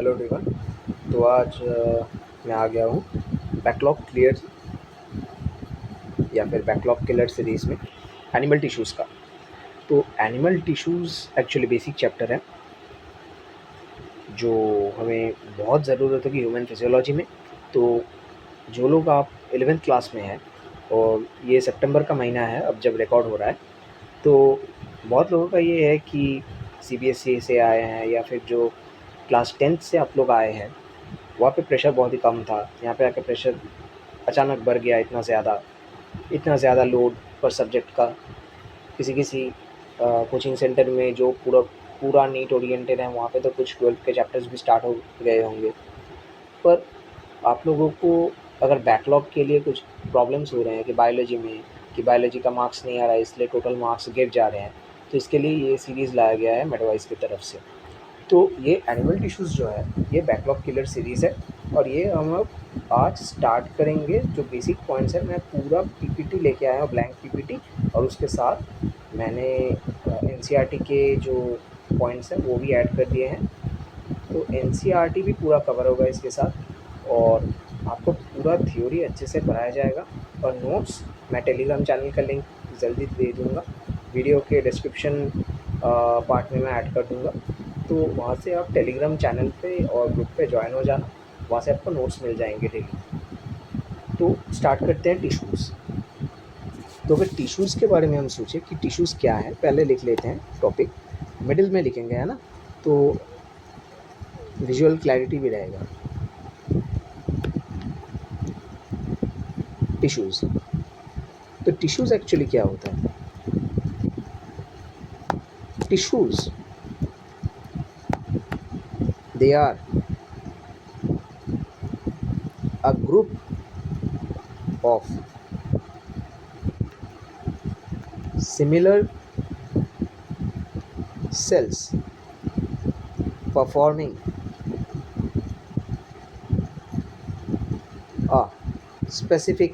Hello everyone. तो आज मैं आ गया हूँ बैकलॉग क्लियर या फिर बैकलॉग किलर सीरीज़ में एनिमल टिश्यूज़ का। तो animal tissues actually basic chapter है जो हमें बहुत ज़रूरत होगी ह्यूमन फिजियोलॉजी में। तो जो लोग आप 11th क्लास में हैं और ये सितंबर का महीना है अब जब रिकॉर्ड हो रहा है, तो बहुत लोगों का ये है कि सीबीएसई से आए हैं या फिर जो क्लास 10th से आप लोग आए हैं, वहाँ पे प्रेशर बहुत ही कम था। यहाँ पे आके प्रेशर अचानक बढ़ गया, इतना ज़्यादा लोड पर सब्जेक्ट का। किसी कोचिंग सेंटर में जो पूरा नीट ओरिएंटेड है, वहाँ पे तो कुछ 12th के चैप्टर्स भी स्टार्ट हो गए होंगे। पर आप लोगों को अगर बैकलॉग के लिए कुछ प्रॉब्लम्स हो रहे हैं कि बायोलॉजी का मार्क्स नहीं आ रहा है, इसलिए टोटल मार्क्स गिर जा रहे हैं, तो इसके लिए ये सीरीज़ लाया गया है मेडवाइज की तरफ से। तो ये एनिमल टिश्यूज़ जो है ये बैकलॉग किलर सीरीज़ है और ये हम लोग आज स्टार्ट करेंगे। जो बेसिक पॉइंट्स है, मैं पूरा पीपीटी लेके आया हूँ, ब्लैंक पीपीटी, और उसके साथ मैंने एनसीईआरटी के जो पॉइंट्स हैं वो भी ऐड कर दिए हैं। तो एनसीईआरटी भी पूरा कवर होगा इसके साथ और आपको पूरा थ्योरी अच्छे से पढ़ाया जाएगा। और नोट्स मैं टेलीग्राम चैनल का लिंक जल्दी दे दूँगा, वीडियो के डिस्क्रिप्शन पार्ट में मैं ऐड कर दूँगा। तो वहाँ से आप टेलीग्राम चैनल पे और ग्रुप पे ज्वाइन हो जाना, वहाँ से आपको नोट्स मिल जाएंगे डेली। तो स्टार्ट करते हैं टिश्यूज़। तो फिर टिश्यूज़ के बारे में हम सोचें कि टिश्यूज़ क्या है, पहले लिख लेते हैं टॉपिक, मिडिल में लिखेंगे, है ना, तो विजुअल क्लैरिटी भी रहेगा। टिश्यूज़, तो टिश्यूज़ एक्चुअली क्या होता है? Tissues they are a group of similar cells performing a specific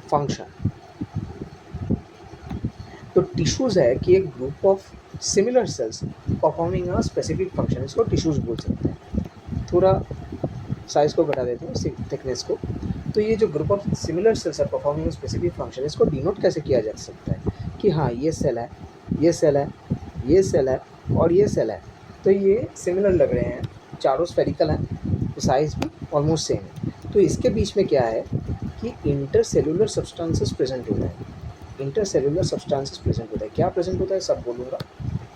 function। तो टिश्यूज़ है कि एक group of similar sales performing a specific function, इसको टिश्यूज़ बोल सकते हैं। थोड़ा साइज़ को घटा देते हैं, थिकनेस को। तो ये जो ग्रुप ऑफ सिमिलर सेल्स है परफॉर्मिंग स्पेसिफिक फंक्शन, इसको डिनोट कैसे किया जा सकता है कि हाँ ये सेल है, ये सेल है, ये सेल है और ये सेल है, तो ये सिमिलर लग रहे हैं, चारों स्फेरिकल हैं, तो साइज़ भी ऑलमोस्ट सेम है। तो इसके बीच में क्या है कि इंटरसेलुलर सब्सटेंसेस प्रेजेंट होते हैं। इंटरसेलुलर सब्सटेंसेस प्रेजेंट होता है, क्या प्रेजेंट होता है सब बोलूँगा।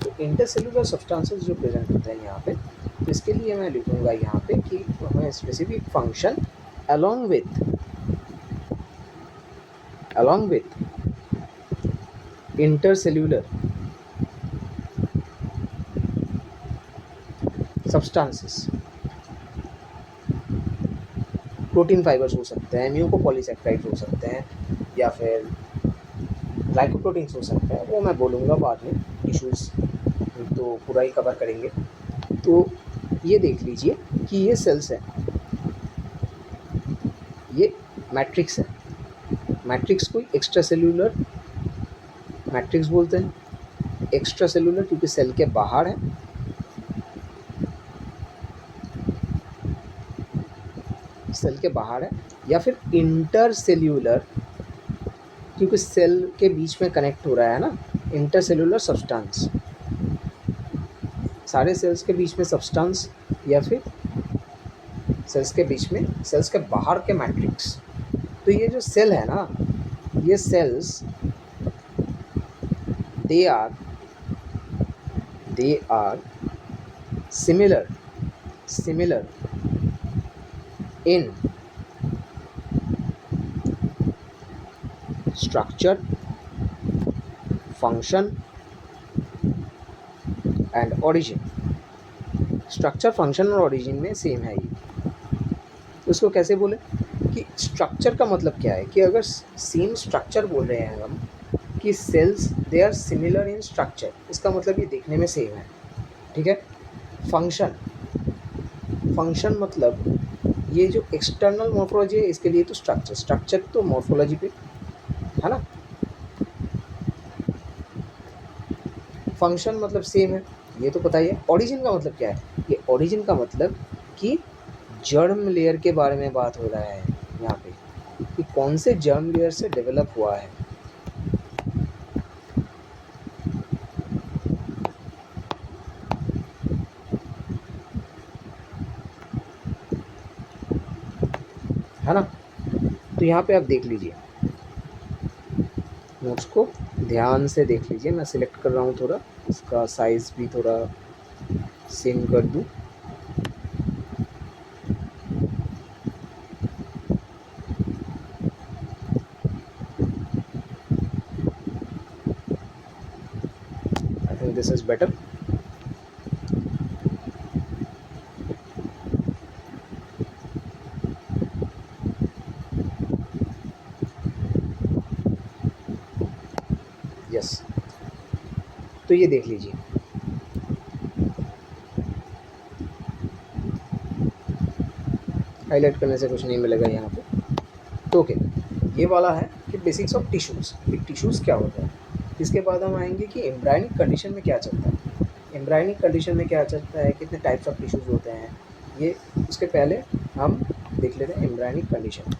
तो इंटरसेलुलर सब्सटेंसेस जो प्रेजेंट होते हैं यहाँ पे, तो इसके लिए मैं लिखूँगा यहाँ पे कि हमें specific function along with intercellular substances, protein fibres हो सकते हैं, म्यूकोपॉलीसेक्राइड्स हो सकते हैं, या फिर ग्लाइकोप्रोटीन्स हो सकते हैं, वो मैं बोलूँगा बाद में। टिश्यूज़ तो पूरा ही कवर करेंगे। तो ये देख लीजिए कि ये सेल्स है, ये मैट्रिक्स है। मैट्रिक्स को एक्स्ट्रा सेल्यूलर मैट्रिक्स बोलते हैं। एक्स्ट्रा सेल्यूलर क्योंकि सेल के बाहर है, सेल के बाहर है, या फिर इंटरसेल्यूलर क्योंकि सेल के बीच में कनेक्ट हो रहा है ना। इंटरसेल्यूलर सब्सटेंस, सारे सेल्स के बीच में सब्सटेंस, या फिर सेल्स के बीच में, सेल्स के बाहर के मैट्रिक्स। तो ये जो सेल है ना, ये cells they are similar in structure, function and origin। Structure, function और ओरिजिन में सेम है ये। उसको कैसे बोले कि स्ट्रक्चर का मतलब क्या है कि अगर सेम स्ट्रक्चर बोल रहे हैं हम कि cells they are similar in structure, इसका मतलब ये देखने में सेम है, ठीक है। फंक्शन मतलब ये जो एक्सटर्नल मॉर्फोलॉजी है इसके लिए, तो स्ट्रक्चर तो मॉर्फोलॉजी पे है ना। फंक्शन मतलब सेम है, ये तो पता ही है। ऑरिजिन का मतलब क्या है? ये ऑरिजिन का मतलब कि जर्म लेयर के बारे में बात हो रहा है यहाँ पे, कि कौन से जर्म लेयर से डेवलप हुआ है ना। तो यहाँ पे आप देख लीजिए, नोट्स को ध्यान से देख लीजिए। मैं सिलेक्ट कर रहा हूँ, थोड़ा इसका साइज़ भी थोड़ा सेम कर दूँ। I think this is better. Yes, तो ये देख लीजिए, हाईलाइट करने से कुछ नहीं मिलेगा यहाँ पे। तो ओके, ये वाला है कि बेसिक्स ऑफ टिश्यूज़, कि टिश्यूज़ क्या होता है। इसके बाद हम आएंगे कि एम्ब्रायनिक कंडीशन में क्या चलता है। एम्ब्रायनिक कंडीशन में क्या चलता है, कितने टाइप्स ऑफ टिश्यूज़ होते हैं, ये उसके पहले हम देख लेते हैं एम्ब्रायनिक कंडीशन।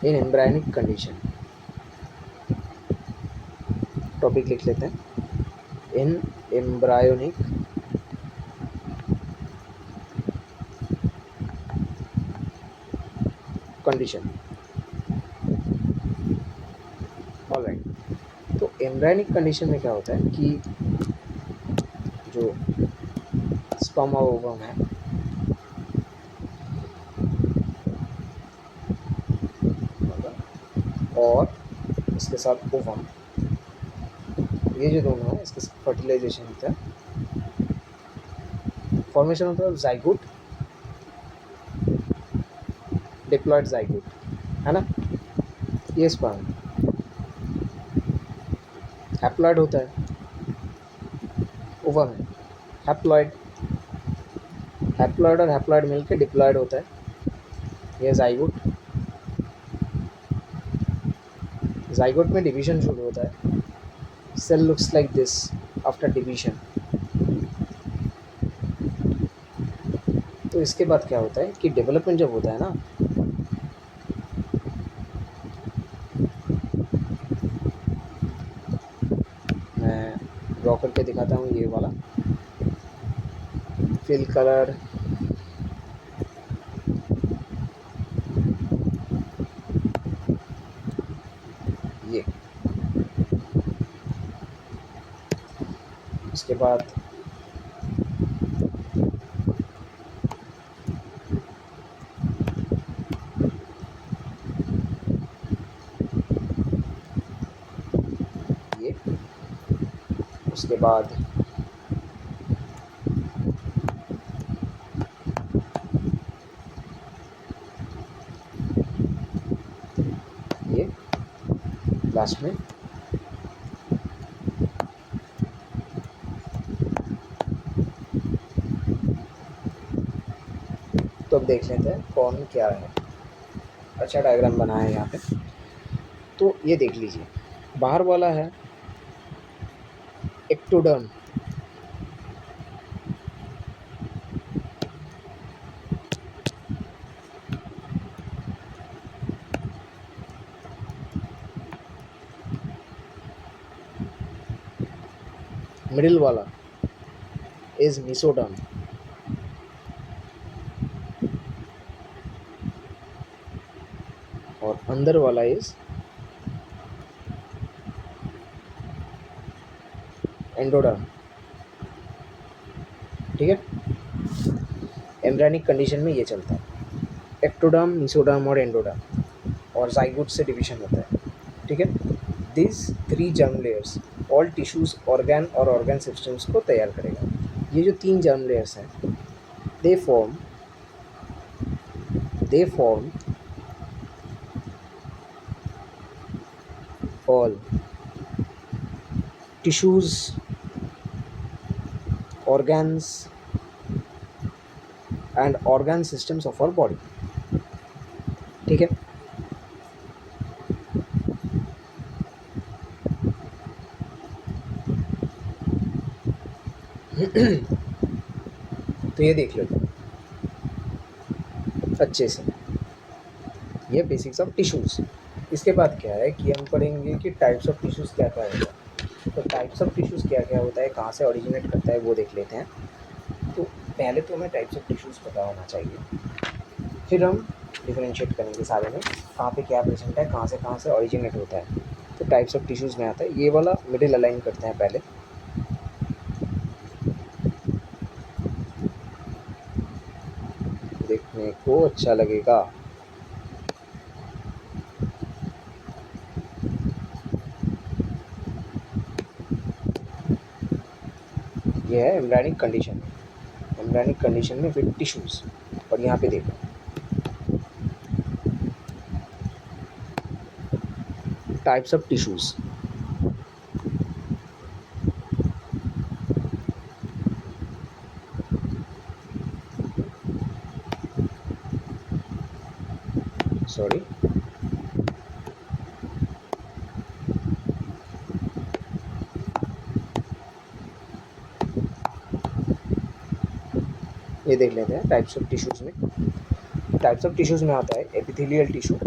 इन एम्ब्रायनिक कंडीशन टॉपिक लिख लेते हैं, इन एम्ब्रायोनिक कंडीशन। ऑलराइट, तो एम्ब्रायनिक कंडीशन में क्या होता है कि जो स्पर्म और ओवम है, और इसके साथ ओवम, ये जो दोनों है इसके साथ फर्टिलाइजेशन होता है, फॉर्मेशन होता है जाइगोट, डिप्लॉयड जाइगोट, है ना। ये स्पर्म हैप्लॉयड होता है, ओवम है हैप्लॉयड, हैप्लॉयड और हैप्लॉयड मिलकर डिप्लॉयड होता है, ये जाइगोट। जाइगोट में डिवीजन शुरू होता है, cell looks like this after division. तो इसके बाद क्या होता है कि डेवलपमेंट जब होता है ना, मैं ड्रॉ करके दिखाता हूँ, ये वाला फिल कलर, ये उसके बाद ये, उसके बाद ये लास्ट में। तो अब देख लेते हैं कौन क्या है। अच्छा डायग्राम बना है यहाँ पे, तो ये देख लीजिए, बाहर वाला है एक्टोडर्म, मिडिल वाला इज मिसोडर्म, और अंदर वाला इज एंडोडर्म। ठीक है, एम्ब्रायनिक कंडीशन में ये चलता है, एक्टोडर्म, मिसोडर्म और एंडोडर्म, और जाइगोट से डिवीजन होता है। ठीक है, this three germ layers all tissues, organ और ऑर्गन सिस्टम्स को तैयार करेगा। ये जो तीन जर्म लेयर्स हैं, they form all tissues, organs and organ systems of our body। ठीक है, तो ये देख लो अच्छे से, ये बेसिक्स ऑफ टिश्यूज़। इसके बाद क्या है कि हम पढ़ेंगे कि टाइप्स ऑफ टिश्यूज़ क्या क्या होता है। तो टाइप्स ऑफ टिश्यूज़ क्या क्या होता है, कहाँ से ओरिजिनेट करता है, वो देख लेते हैं। तो पहले तो हमें टाइप्स ऑफ टिश्यूज़ पता होना चाहिए, फिर हम डिफरेंशिएट करेंगे सारे में कहाँ पे क्या प्रेजेंट है, कहाँ से ओरिजिनेट होता है। तो टाइप्स ऑफ टिश्यूज़ में आता है, ये वाला मिडिल अलाइन करते हैं पहले। देखने को अच्छा लगेगा। ये है एम्ब्रायनिक कंडीशन, एम्ब्रायनिक कंडीशन में फिर टिश्यूज़। और यहाँ पे देखो टाइप्स ऑफ टिश्यूज़। सॉरी, ये देख लेते हैं टाइप्स ऑफ टिश्यूज़ में। टाइप्स ऑफ टिश्यूज़ में आता है epithelial tissue,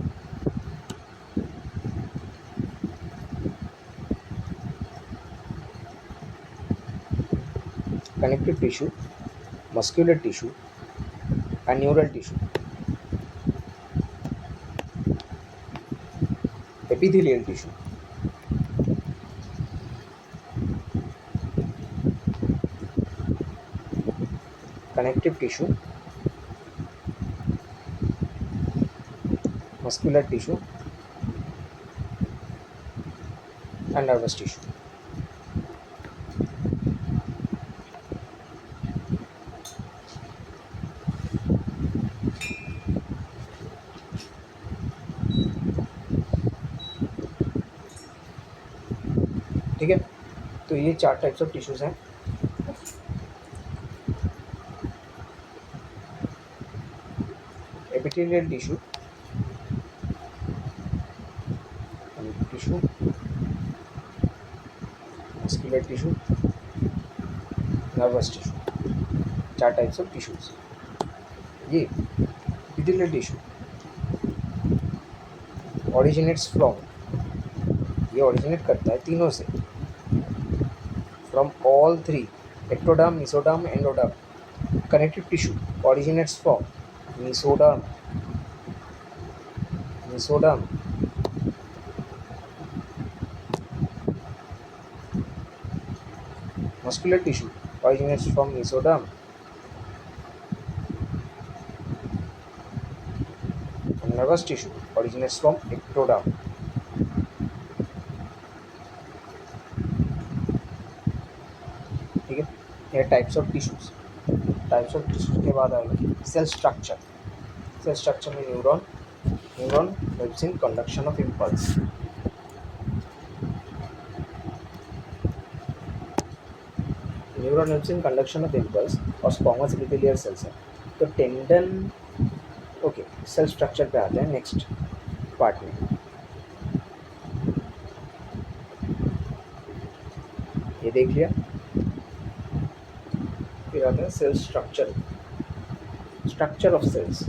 connective tissue, muscular tissue and neural tissue. Epithelial tissue, connective tissue, muscular tissue and nervous tissue. ठीक है, तो ये 4 टाइप्स ऑफ टिश्यूज़ हैं। Epithelial tissue, tissue, muscular tissue, nervous tissue, 4 types of tissues. ये epithelial tissue originates from, ये originate करता है तीनों से, from all 3, ectoderm, mesoderm, endoderm. Connective tissue originates from mesoderm, mesoderm, muscular tissue originates from mesoderm, and nervous tissue originates from ectoderm. ठीक है, ये types of tissues. Types of tissues के बाद आएगा सेल स्ट्रक्चर। सेल स्ट्रक्चर में neuron, neuron helps in conduction of impulse. Neuron helps in conduction of impulse और squamous epithelial cells है। तो टेंडन, ओके, सेल स्ट्रक्चर पे आते हैं नेक्स्ट पार्ट में। ये देख लिया, फिर आता है cell structure, structure of cells.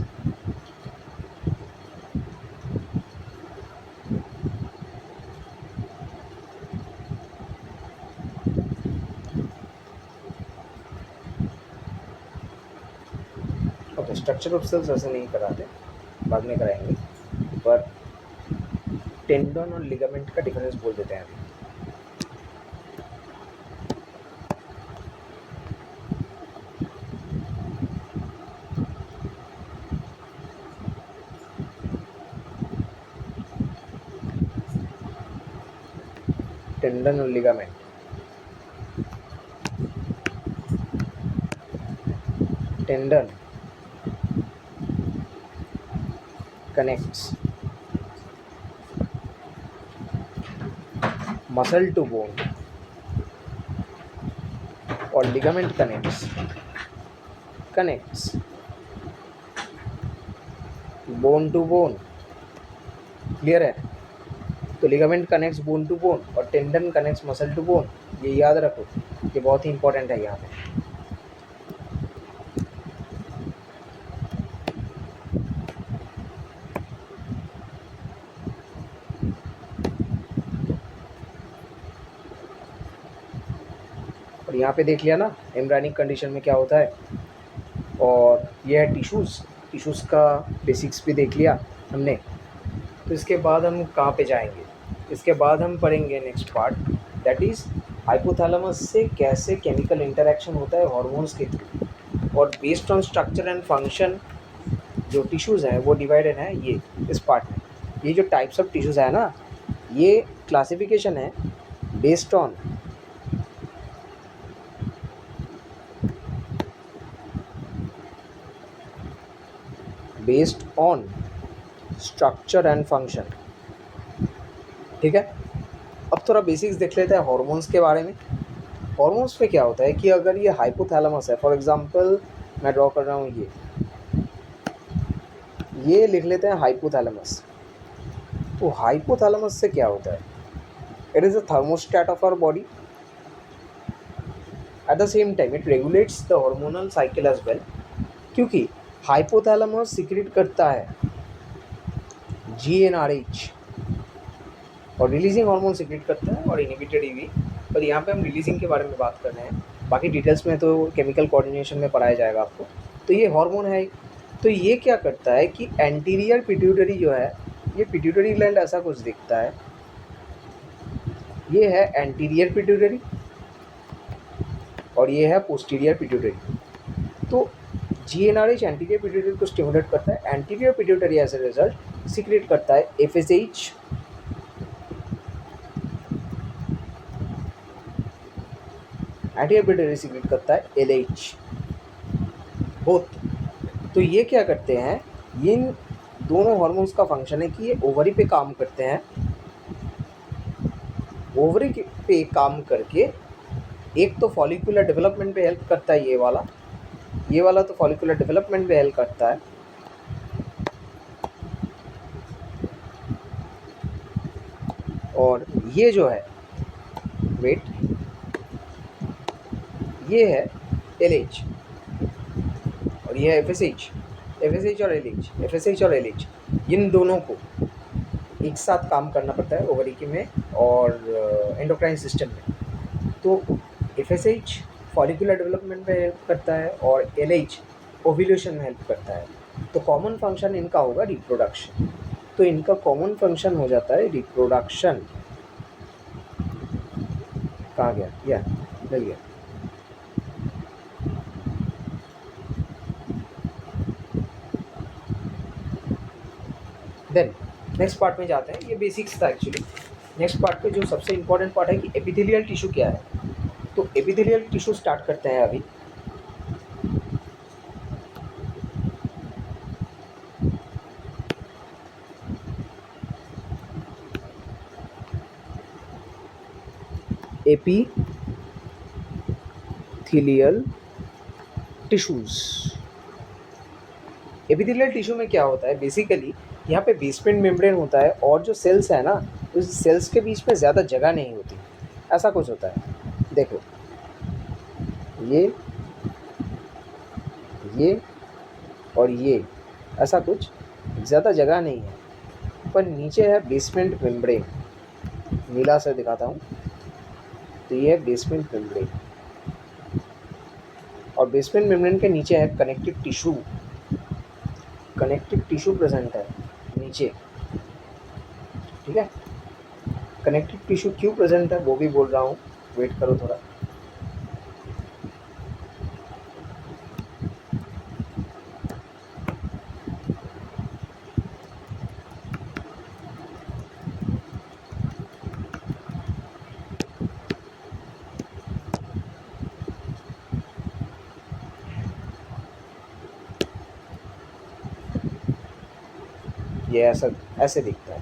Okay, structure of cells ऐसे नहीं कराते, बाद में कराएंगे, पर टेंडन और लिगामेंट का डिफरेंस बोल देते हैं अभी। टेंडन और ligament, tendon connects muscle to bone और ligament connects bone to bone। Clear है? तो ligament connects bone to bone और tendon connects muscle to bone, ये याद रखो, ये बहुत ही इंपॉर्टेंट है यहाँ पे। यहाँ पे देख लिया ना एम्ब्रायनिक कंडीशन में क्या होता है, और ये है टिश्यूज़ का बेसिक्स भी देख लिया हमने। तो इसके बाद हम कहाँ पे जाएंगे, इसके बाद हम पढ़ेंगे next part, that is hypothalamus से कैसे केमिकल इंटरेक्शन होता है हॉर्मोन्स के थ्रू, और based on structure and function जो टिश्यूज़ हैं वो डिवाइडेड हैं ये इस पार्ट में। ये जो टाइप्स ऑफ टिश्यूज़ है ना, ये क्लासिफिकेशन है based on structure and function. ठीक है, अब थोड़ा बेसिक्स देख लेते हैं हॉर्मोन्स के बारे में। हॉर्मोन्स में क्या होता है कि अगर ये हाइपोथैलेमस है, फॉर एग्जांपल मैं ड्रॉ कर रहा हूँ, ये लिख लेते हैं हाइपोथैलेमस। तो हाइपोथैलेमस से क्या होता है, it is a thermostat of our body, at the same time it regulates the hormonal cycle as well, क्योंकि हाइपोथैलेमस सीक्रेट करता है GnRH और रिलीजिंग हार्मोन सीक्रेट करता है, और इनहिबिटेड EV। पर यहाँ पे हम रिलीजिंग के बारे में बात कर रहे हैं, बाकी डिटेल्स में तो केमिकल कोऑर्डिनेशन में पढ़ाया जाएगा आपको। तो ये हार्मोन है, तो ये क्या करता है कि एंटीरियर पिट्यूटरी जो है, ये पिट्यूटरी ग्लैंड ऐसा कुछ दिखता है, ये है एंटीरियर पिट्यूटरी और ये है पोस्टीरियर पिट्यूटरी। तो GnRH एंटीरियर पिट्यूटरी को स्टिमुलेट करता है, anterior pituitary as a result secrete करता है FSH, एंटीरियर पिट्यूटरी सीक्रेट करता है LH, बोथ। तो ये क्या करते हैं, इन दोनों हार्मोन्स का फंक्शन है कि ये ओवरी पे काम करते हैं, ओवरी पे काम करके एक तो फॉलिकुलर डेवलपमेंट पे हेल्प करता है, ये वाला तो फॉलिकुलर डेवलपमेंट पे हेल्प करता है, और ये जो है वेट, ये है LH और ये है FSH और LH, इन दोनों को एक साथ काम करना पड़ता है ओवरी के में और एंडोक्राइन सिस्टम में। तो FSH फॉलिकुलर डेवलपमेंट में हेल्प करता है और LH ओव्यूलेशन में हेल्प करता है। तो कॉमन फंक्शन इनका होगा रिप्रोडक्शन, तो इनका कॉमन फंक्शन हो जाता है रिप्रोडक्शन। कहाँ गया, या मिल गया। देन नेक्स्ट पार्ट में जाते हैं, ये बेसिक्स था एक्चुअली। नेक्स्ट पार्ट पे जो सबसे इम्पोर्टेंट पार्ट है कि एपिथेलियल टिश्यू क्या है। तो एपिथेलियल टिश्यू स्टार्ट करते हैं अभी। एपिथेलियल टिश्यूज, एपिथेलियल टिश्यू में क्या होता है बेसिकली, यहाँ पे बेसमेंट मेम्ब्रेन होता है और जो सेल्स है ना, उस सेल्स के बीच में ज़्यादा जगह नहीं होती, ऐसा कुछ होता है। देखो ये और ये ऐसा कुछ ज़्यादा जगह नहीं है, पर नीचे है बेसमेंट मेम्ब्रेन, नीला से दिखाता हूँ। तो ये है बेसमेंट मेम्ब्रेन और बेसमेंट मेम्ब्रेन के नीचे है कनेक्टिव टिश्यू प्रेजेंट है नीचे। ठीक है, कनेक्टिव टिश्यू क्यों प्रेजेंट है वो भी बोल रहा हूँ, वेट करो थोड़ा। ये ऐसे दिखता है,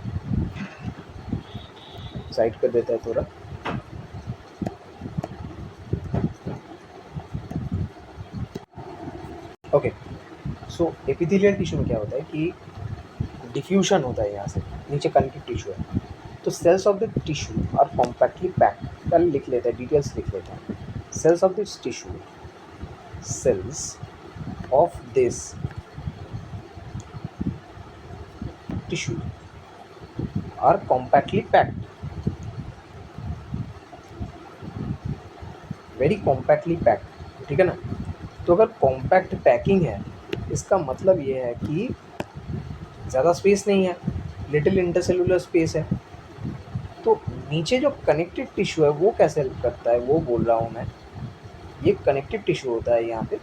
साइड कर देता है थोड़ा। ओके, सो एपिथेलियल टिश्यू में क्या होता है कि डिफ्यूजन होता है, यहाँ से नीचे कनेक्टिव टिश्यू है। तो cells of the tissue are compactly packed, कल लिख लेते हैं, डिटेल्स लिख लेते हैं। Cells of this tissue are compactly packed very compactly packed, ठीक है ना। तो अगर कॉम्पैक्ट पैकिंग है, इसका मतलब ये है कि ज़्यादा स्पेस नहीं है, लिटिल इंटरसेलुलर स्पेस है। तो नीचे जो कनेक्टिव टिश्यू है वो कैसे हेल्प करता है वो बोल रहा हूँ मैं। ये कनेक्टिव टिश्यू होता है यहाँ पे,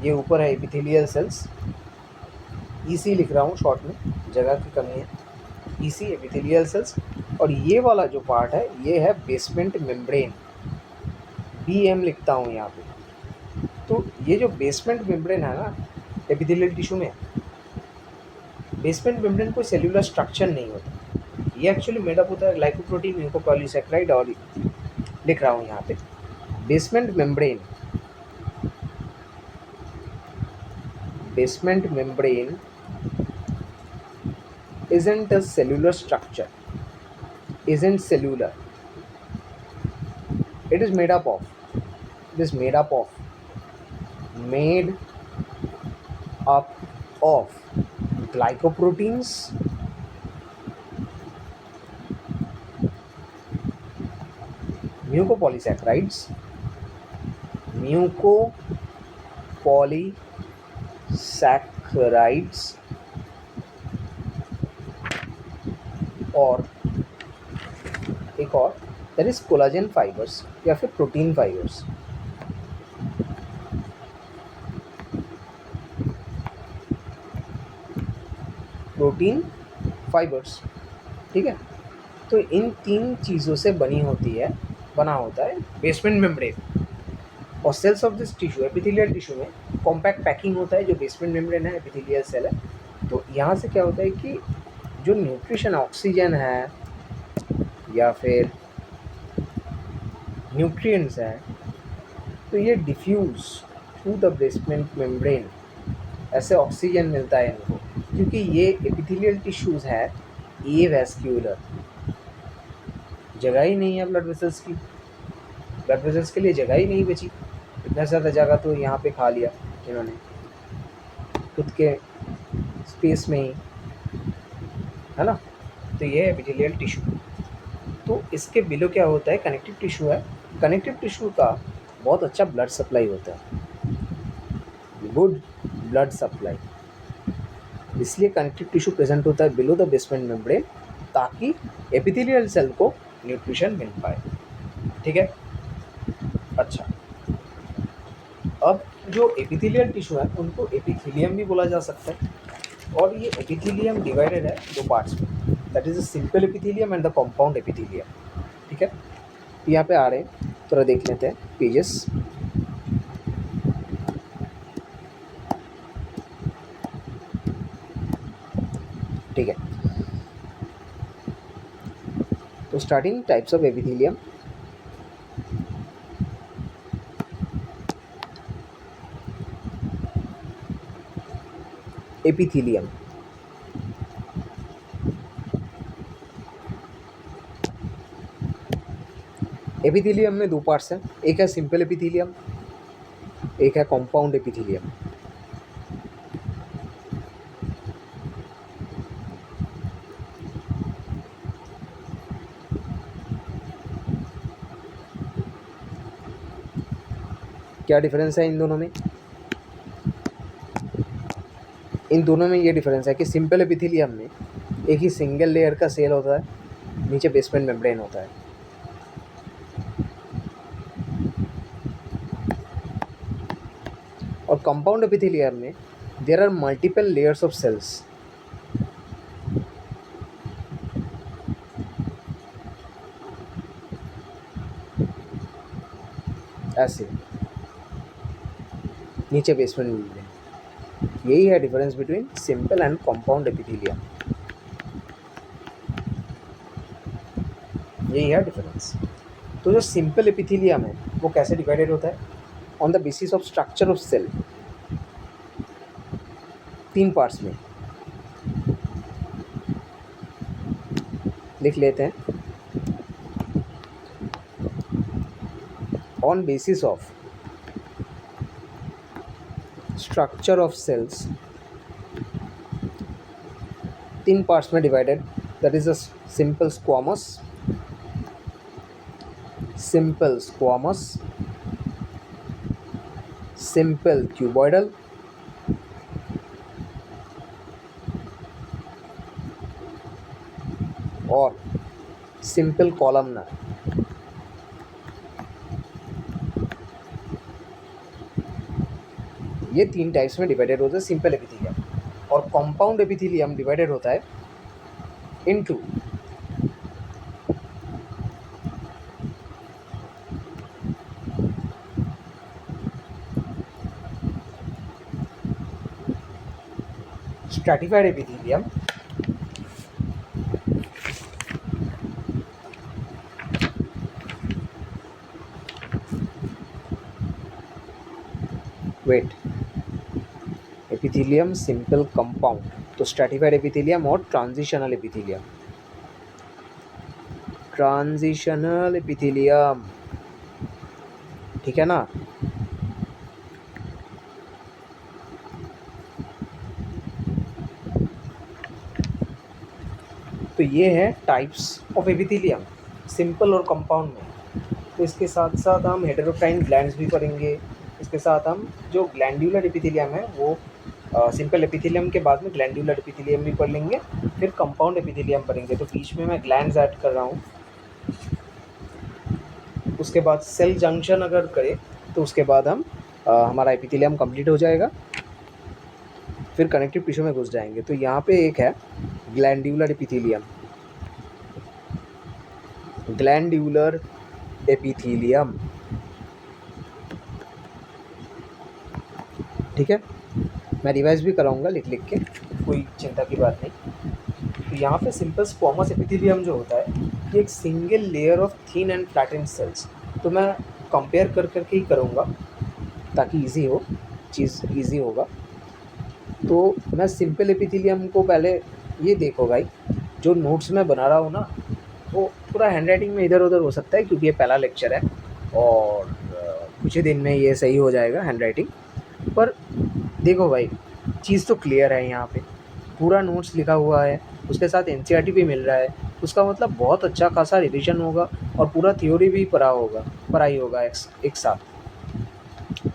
ये ऊपर है एपिथेलियल सेल्स, ईसी लिख रहा हूँ शॉर्ट में, जगह की कमी है, ईसी एपिथेलियल सेल्स। और ये वाला जो पार्ट है ये है बेसमेंट मेम्ब्रेन, बीएम लिखता हूँ यहाँ पे। तो ये जो बेसमेंट मेम्ब्रेन है ना एपिथेलियल टिश्यू में, बेसमेंट मेम्ब्रेन कोई सेल्यूलर स्ट्रक्चर नहीं होता, ये एक्चुअली मेडअप होता है ग्लाइकोप्रोटीन, म्यूकोपॉलीसैकेराइड, और लिख रहा हूँ यहाँ पे basement membrane. Basement membrane isn't a cellular structure, isn't cellular. It is made up of, it is made up of glycoproteins, mucopolysaccharides, mucopolysaccharides, और एक और दैट इज कोलाजन फाइबर्स या फिर प्रोटीन फाइबर्स। प्रोटीन फाइबर्स, ठीक है। तो इन तीन चीज़ों से बना होता है बेसमेंट मेम्ब्रेन। और cells of this tissue, epithelial tissue में कॉम्पैक्ट पैकिंग होता है, जो बेसमेंट मेम्ब्रेन है, एपिथेलियल सेल है। तो यहाँ से क्या होता है कि जो न्यूट्रिशन, ऑक्सीजन है या फिर न्यूट्रिएंट्स हैं, तो ये diffuse through the basement membrane, ऐसे ऑक्सीजन मिलता है इनको, क्योंकि ये एपिथेलियल टिश्यूज़ है ए वैस्क्यूलर, जगह ही नहीं है ब्लड वेसल्स की, ब्लड वेसल्स के लिए जगह ही नहीं बची। इतना ज़्यादा जगह तो यहाँ पे खा लिया इन्होंने खुद के स्पेस में ही, है ना। तो ये है एपिथेलियल टिश्यू। तो इसके बिलो क्या होता है, कनेक्टिव टिश्यू है। कनेक्टिव टिश्यू का बहुत अच्छा ब्लड सप्लाई होता है, गुड ब्लड सप्लाई, इसलिए कनेक्टिव टिश्यू प्रेजेंट होता है बिलो द बेसमेंट मेम्ब्रेन, ताकि एपिथेलियल सेल को न्यूट्रिशन मिल पाए, ठीक है। अच्छा, अब जो एपिथेलियल टिश्यू है उनको एपिथेलियम भी बोला जा सकता है, और ये एपिथेलियम डिवाइडेड है दो पार्ट्स में, that is the simple epithelium and the compound epithelium, ठीक है। यहाँ पे आ रहे हैं, थोड़ा देख लेते हैं पेजेस। ठीक है, तो starting types of epithelium. Epithelium, epithelium में दो पार्ट्स हैं, एक है सिंपल एपिथेलियम, एक है कंपाउंड एपिथेलियम। क्या डिफरेंस है इन दोनों में? इन दोनों में ये डिफरेंस है कि सिंपल एपिथेलियम में एक ही सिंगल लेयर का सेल होता है, नीचे बेसमेंट मेम्ब्रेन होता है, और कंपाउंड एपिथेलियम में there are multiple layers of cells. ऐसे नीचे बेसमेंट मेम्ब्रेन, यही है difference between simple and compound epithelium, यही है डिफरेंस। तो जो सिंपल एपिथेलियम है वो कैसे डिवाइडेड होता है, on the basis of structure of cell, तीन पार्ट्स में लिख लेते हैं। On basis of structure of cells, तीन पार्ट्स में divided, that is a simple squamous, simple squamous, simple cuboidal, और सिंपल कॉलमनर। ये 3 टाइप्स में डिवाइडेड होता है सिंपल एपिथेलियम। और कंपाउंड एपिथेलियम डिवाइडेड होता है into stratified epithelium, wet, epithelium, simple, compound. तो स्ट्रैटिफाइड एपिथेलियम और ट्रांजिशनल एपिथेलियम। ट्रांजिशनल एपिथेलियम, ठीक है ना। तो ये है टाइप्स ऑफ एपिथेलियम सिंपल और कंपाउंड में। तो इसके साथ साथ हम हेटेरोक्राइन ग्लैंड्स भी पढ़ेंगे। इसके साथ हम जो ग्लैंड्यूलर एपिथेलियम है वो सिंपल एपिथेलियम के बाद में ग्लैंड्यूलर एपिथेलियम भी पढ़ लेंगे, फिर कंपाउंड एपिथेलियम पढ़ेंगे। तो बीच में मैं ग्लैंड्स ऐड कर रहा हूँ। उसके बाद सेल जंक्शन अगर करें तो उसके बाद हम हमारा एपिथेलियम कंप्लीट हो जाएगा, फिर कनेक्टिव टिश्यू में घुस जाएंगे। तो यहाँ पे एक है ग्लैंड्यूलर एपिथेलियम, ग्लैंड्यूलर एपिथेलियम, ठीक है। मैं रिवाइज भी कराऊंगा लिख लिख के, कोई चिंता की बात नहीं। तो यहाँ पे सिंपल स्क्वामस एपिथेलियम जो होता है ये एक single layer of thin and flattened cells. तो मैं कंपेयर कर करके ही करूँगा ताकि इजी हो, चीज़ इजी होगा। तो मैं सिंपल एपिथेलियम को पहले ये देखो भाई, जो नोट्स मैं बना रहा हूँ ना वो पूरा हैंडराइटिंग में इधर उधर हो सकता है क्योंकि ये पहला लेक्चर है और कुछ ही दिन में ये सही हो जाएगा हैंडराइटिंग। पर देखो भाई, चीज़ तो क्लियर है, यहाँ पे पूरा नोट्स लिखा हुआ है, उसके साथ एनसीईआरटी भी मिल रहा है। उसका मतलब बहुत अच्छा खासा रिवीजन होगा और पूरा थ्योरी भी पढ़ाई होगा एक साथ।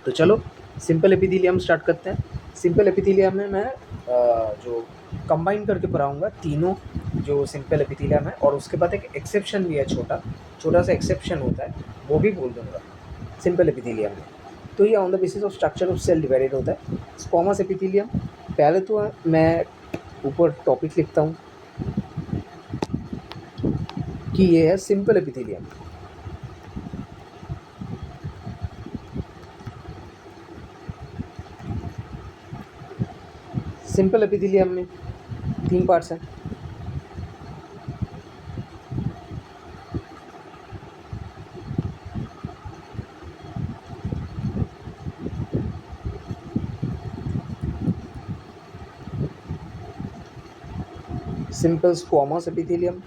तो चलो सिंपल एपिथेलियम स्टार्ट करते हैं। सिंपल एपिथेलियम में मैं जो कंबाइन करके पढ़ाऊँगा तीनों जो सिंपल एपिथेलियम है, और उसके बाद एक एक्सेप्शन भी है, छोटा सा एक्सेप्शन होता है, वो भी बोल दूँगा सिंपल एपिथेलियम में। तो ये on the basis of structure of cell divided होता है। स्क्वामस एपिथेलियम, पहले तो मैं ऊपर टॉपिक लिखता हूँ कि ये है सिंपल एपिथेलियम। सिंपल एपिथेलियम में 3 पार्ट्स हैं। Simple squamous epithelium,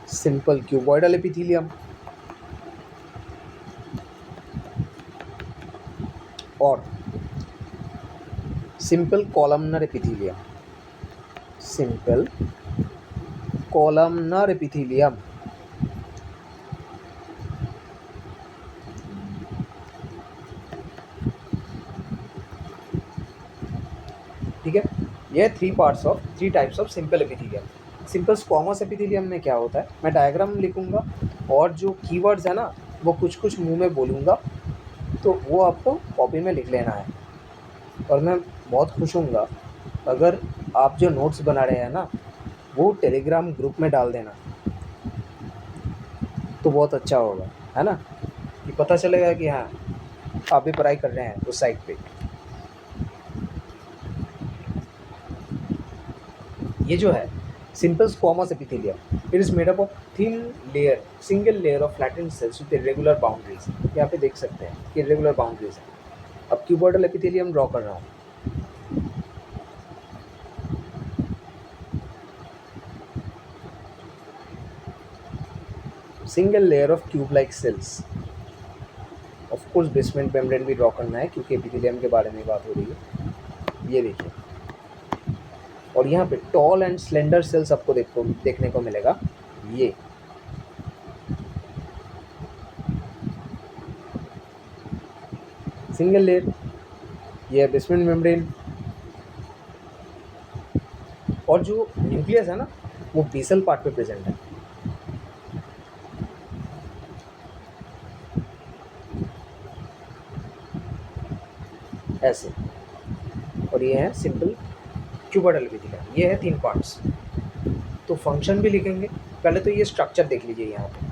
simple cuboidal epithelium और simple columnar epithelium. Simple columnar epithelium, ठीक है। ये 3 types of simple epithelium. Simple squamous epithelium में क्या होता है, मैं डायग्राम लिखूंगा और जो कीवर्ड्स है ना वो कुछ कुछ मुंह में बोलूँगा, तो वो आपको कॉपी में लिख लेना है। और मैं बहुत खुश हूँगा अगर आप जो नोट्स बना रहे हैं ना वो टेलीग्राम ग्रुप में डाल देना, तो बहुत अच्छा होगा, है ना। कि पता चलेगा कि हाँ आप भी पढ़ाई कर रहे हैं उस साइट पे। ये जो है simple squamous epithelium, it is made up of single layer of flattened cells with irregular boundaries. यहाँ पे देख सकते हैं कि इरेगुलर बाउंड्रीज है। अब क्यूबॉइडल एपिथेलियम ड्रॉ कर रहा हूँ। Single layer of tube like cells of of course basement membrane भी ड्रॉ करना है क्योंकि एपिथेलियम के बारे में बात हो रही है। ये देखिए, और यहाँ पे टॉल एंड स्लेंडर सेल्स आपको देखने को मिलेगा। ये सिंगल लेयर, ये है बेसमेंट मेम्ब्रेन, और जो न्यूक्लियस है ना वो बेसल पार्ट पे प्रेजेंट है। ऐसे, और ये है सिंपल क्यूबोइडल एपिथेलियम। ये है 3 पार्ट्स। तो फंक्शन भी लिखेंगे। पहले तो ये स्ट्रक्चर देख लीजिए यहाँ पे,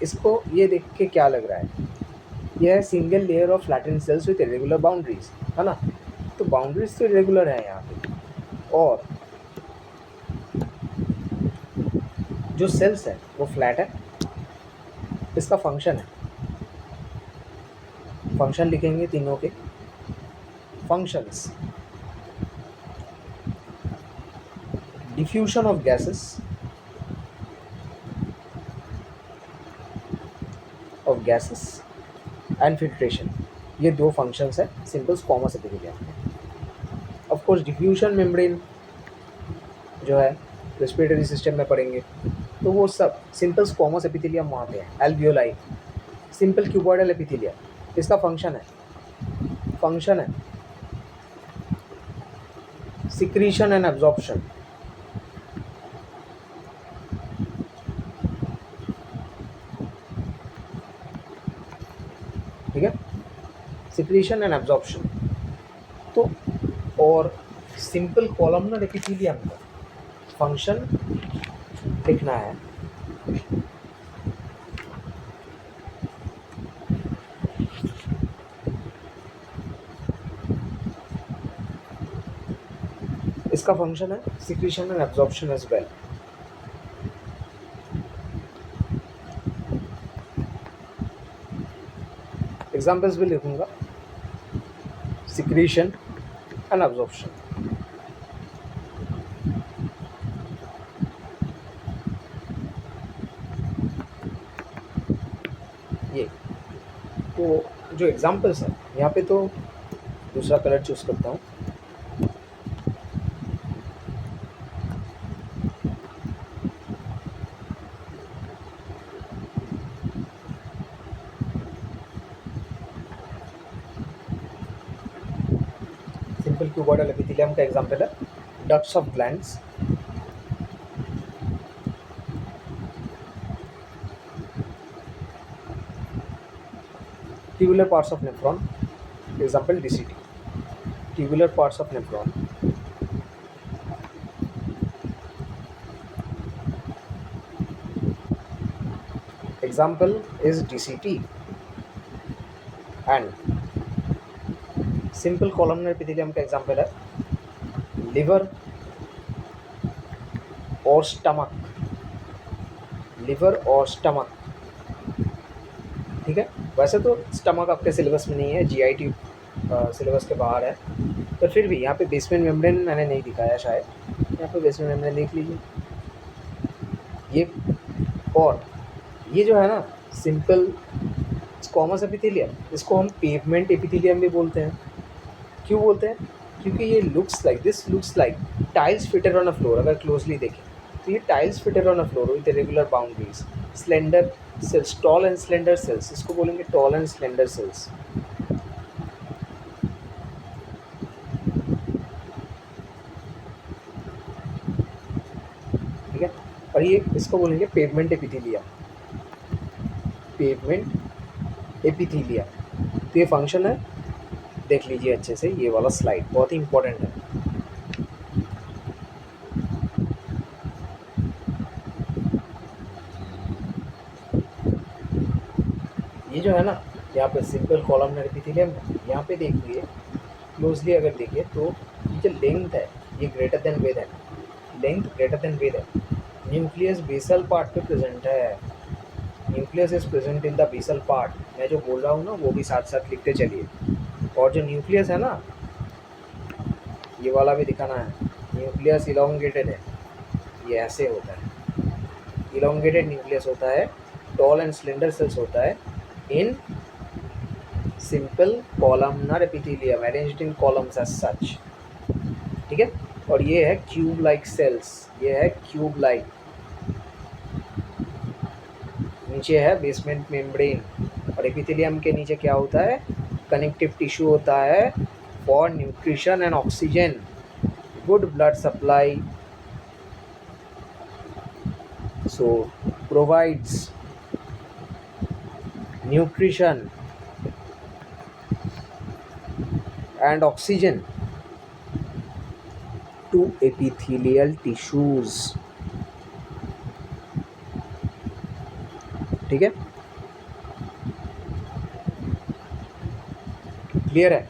इसको ये देख के क्या लग रहा है, ये है single layer of flattened sales with irregular boundaries, है ना। तो बाउंड्रीज तो इरेगुलर है यहाँ पे, और जो सेल्स है वो फ्लैट है। इसका फंक्शन है, फंक्शन लिखेंगे तीनों के। Functions, diffusion of gases and filtration, ये 2 फंक्शंस है सिंपल स्क्वामस एपिथेलियम में। ऑफ कोर्स डिफ्यूजन मेम्ब्रेन जो है रेस्पिरेटरी सिस्टम में पढ़ेंगे, तो वो सब सिंपल स्क्वामस एपिथेलियम वहाँ पे है। एल्वियोलाई, सिंपल क्यूबॉइडल एपिथेलियम, इसका फंक्शन है सिक्रीशन एंड एब्जॉर्प्शन। ठीक है, सिक्रीशन एंड एब्जॉर्प्शन। तो और सिंपल कॉलमनर एपिथेलियम का फंक्शन लिखना है। इसका फंक्शन है secretion and absorption as well. Examples भी लिखूंगा, सिक्रीशन एंड एब्जॉर्प्शन। ये तो जो एग्जाम्पल्स हैं यहाँ पे, तो दूसरा कलर चूज करता हूँ। सिंपल क्यूबॉइडल एपिथेलियम का एग्जाम्पल है ducts of glands, tubular parts of nephron, example DCT, tubular parts of nephron, example is DCT, and simple columnar epithelium का example है liver और stomach, liver और stomach। ठीक है, वैसे तो स्टमक आपके सिलेबस में नहीं है, जीआईटी सिलेबस के बाहर है, पर फिर भी यहाँ पे बेसमेंट मेम्ब्रेन मैंने नहीं दिखाया शायद, यहाँ पे बेसमेंट मेम्ब्रेन देख लीजिए। ये और ये जो है ना सिंपल स्क्वामस एपिथेलियम, इसको हम पेवमेंट एपिथेलियम भी बोलते हैं। क्यों बोलते हैं? क्योंकि ये looks like tiles fitted on a floor. अगर क्लोजली देखें तो ये tiles fitted on a floor with regular boundaries, slender cells, tall and slender cells, इसको बोलेंगे टॉल एंड स्लेंडर सेल्स। ठीक है, और ये इसको बोलेंगे पेवमेंट एपिथेलियम, पेवमेंट एपिथेलियम। तो ये फंक्शन है, देख लीजिए अच्छे से, ये वाला स्लाइड बहुत ही इंपॉर्टेंट है। ये जो है ना यहाँ पे सिंपल कॉलमनर एपिथेलियम, यहाँ पे देखिए क्लोजली, अगर देखिए तो ये जो लेंथ है ये ग्रेटर देन विड्थ है, लेंथ ग्रेटर देन विड्थ है। न्यूक्लियस बेसल पार्ट पे प्रेजेंट है, nucleus is present in the basal part. मैं जो बोल रहा हूँ ना वो भी साथ साथ लिखते चलिए। और जो न्यूक्लियस है ना, ये वाला भी दिखाना है, न्यूक्लियस इलोंगेटेड है, ये ऐसे होता है, इलोंगेटेड न्यूक्लियस होता है, टॉल एंड स्लेंडर सेल्स होता है in simple columnar epithelium arranged in columns as such, ठीक है। और ये है क्यूब लाइक सेल्स, ये है क्यूब लाइक। नीचे है बेसमेंट मेम्ब्रेन, और एपिथेलियम के नीचे क्या होता है, कनेक्टिव टिश्यू होता है for nutrition and oxygen, good blood supply, so provides nutrition and oxygen to epithelial tissues, ठीक है, क्लियर है।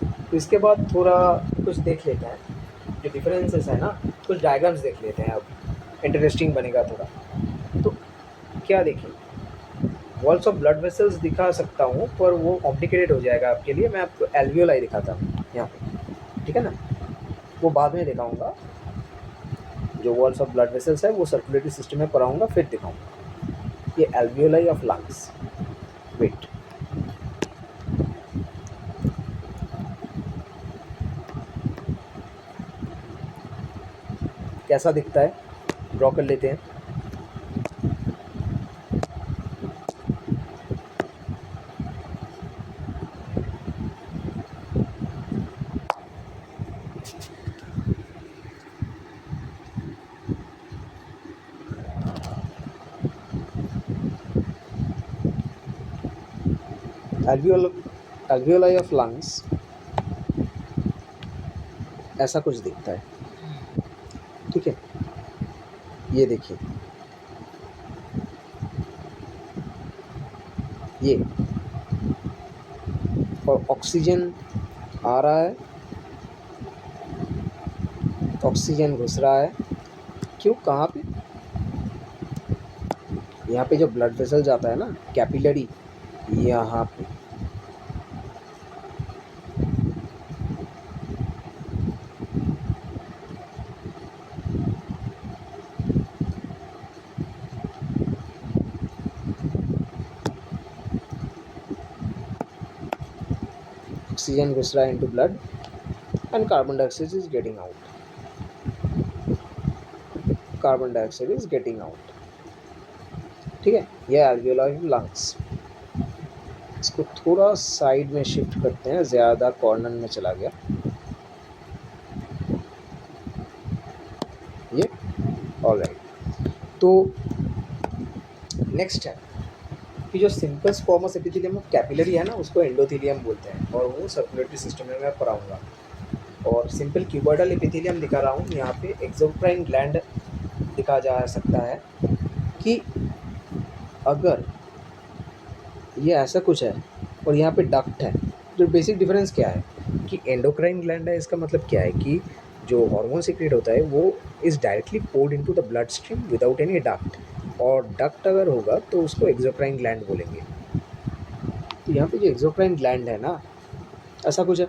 तो इसके बाद थोड़ा कुछ देख लेते हैं जो डिफरेंसेस है ना, कुछ डायग्राम्स देख लेते हैं, अब इंटरेस्टिंग बनेगा थोड़ा। तो क्या देखें, वॉल्स ऑफ ब्लड वेसल्स दिखा सकता हूँ पर वो कॉम्प्लिकेटेड हो जाएगा आपके लिए, मैं आपको एल्वियोलाई दिखाता हूँ यहाँ पे, ठीक है ना, वो बाद में दिखाऊंगा। जो वॉल्स ऑफ ब्लड वेसल्स है वो सर्कुलेटरी सिस्टम में पढ़ाऊंगा, फिर दिखाऊंगा। ये एल्वियोलाई ऑफ लंग्स, वेट, कैसा दिखता है ड्रॉ कर लेते हैं। एल्वियोलाई ऑफ लंग्स ऐसा कुछ दिखता है, ठीक है। ये देखिए, ये, और ऑक्सीजन आ रहा है, ऑक्सीजन घुस रहा है, क्यों, कहाँ पे, यहाँ पे जो ब्लड वेसल जाता है ना कैपिलरी, यहाँ पे, ऑक्सीजन घुस रहा है into blood and carbon dioxide is getting out, carbon dioxide is getting out, ठीक है। ये एल्वियोलाई ऑफ लंग्स। इसको थोड़ा साइड में शिफ्ट करते हैं, ज़्यादा कॉर्नर में चला गया ये, ऑलराइट। तो नेक्स्ट है कि जो simple squamous epithelium of capillary है ना, उसको एंडोथेलियम बोलते हैं, और वो सर्कुलेटरी सिस्टम में मैं पढ़ाऊंगा। और सिंपल क्यूबॉइडल एपिथेलियम दिखा रहा हूँ यहाँ पे, एक्सोक्राइन ग्लैंड दिखा जा सकता है कि अगर ये ऐसा कुछ है और यहाँ पे डक्ट है। जो बेसिक डिफरेंस क्या है कि एंडोक्राइन ग्लैंड है, इसका मतलब क्या है कि जो हार्मोन सीक्रेट होता है वो is directly poured into the blood stream without any duct, और डक्ट अगर होगा तो उसको एक्सोक्राइन ग्लैंड बोलेंगे। तो यहाँ पे जो एक्सोक्राइन ग्लैंड है ना, ऐसा कुछ है,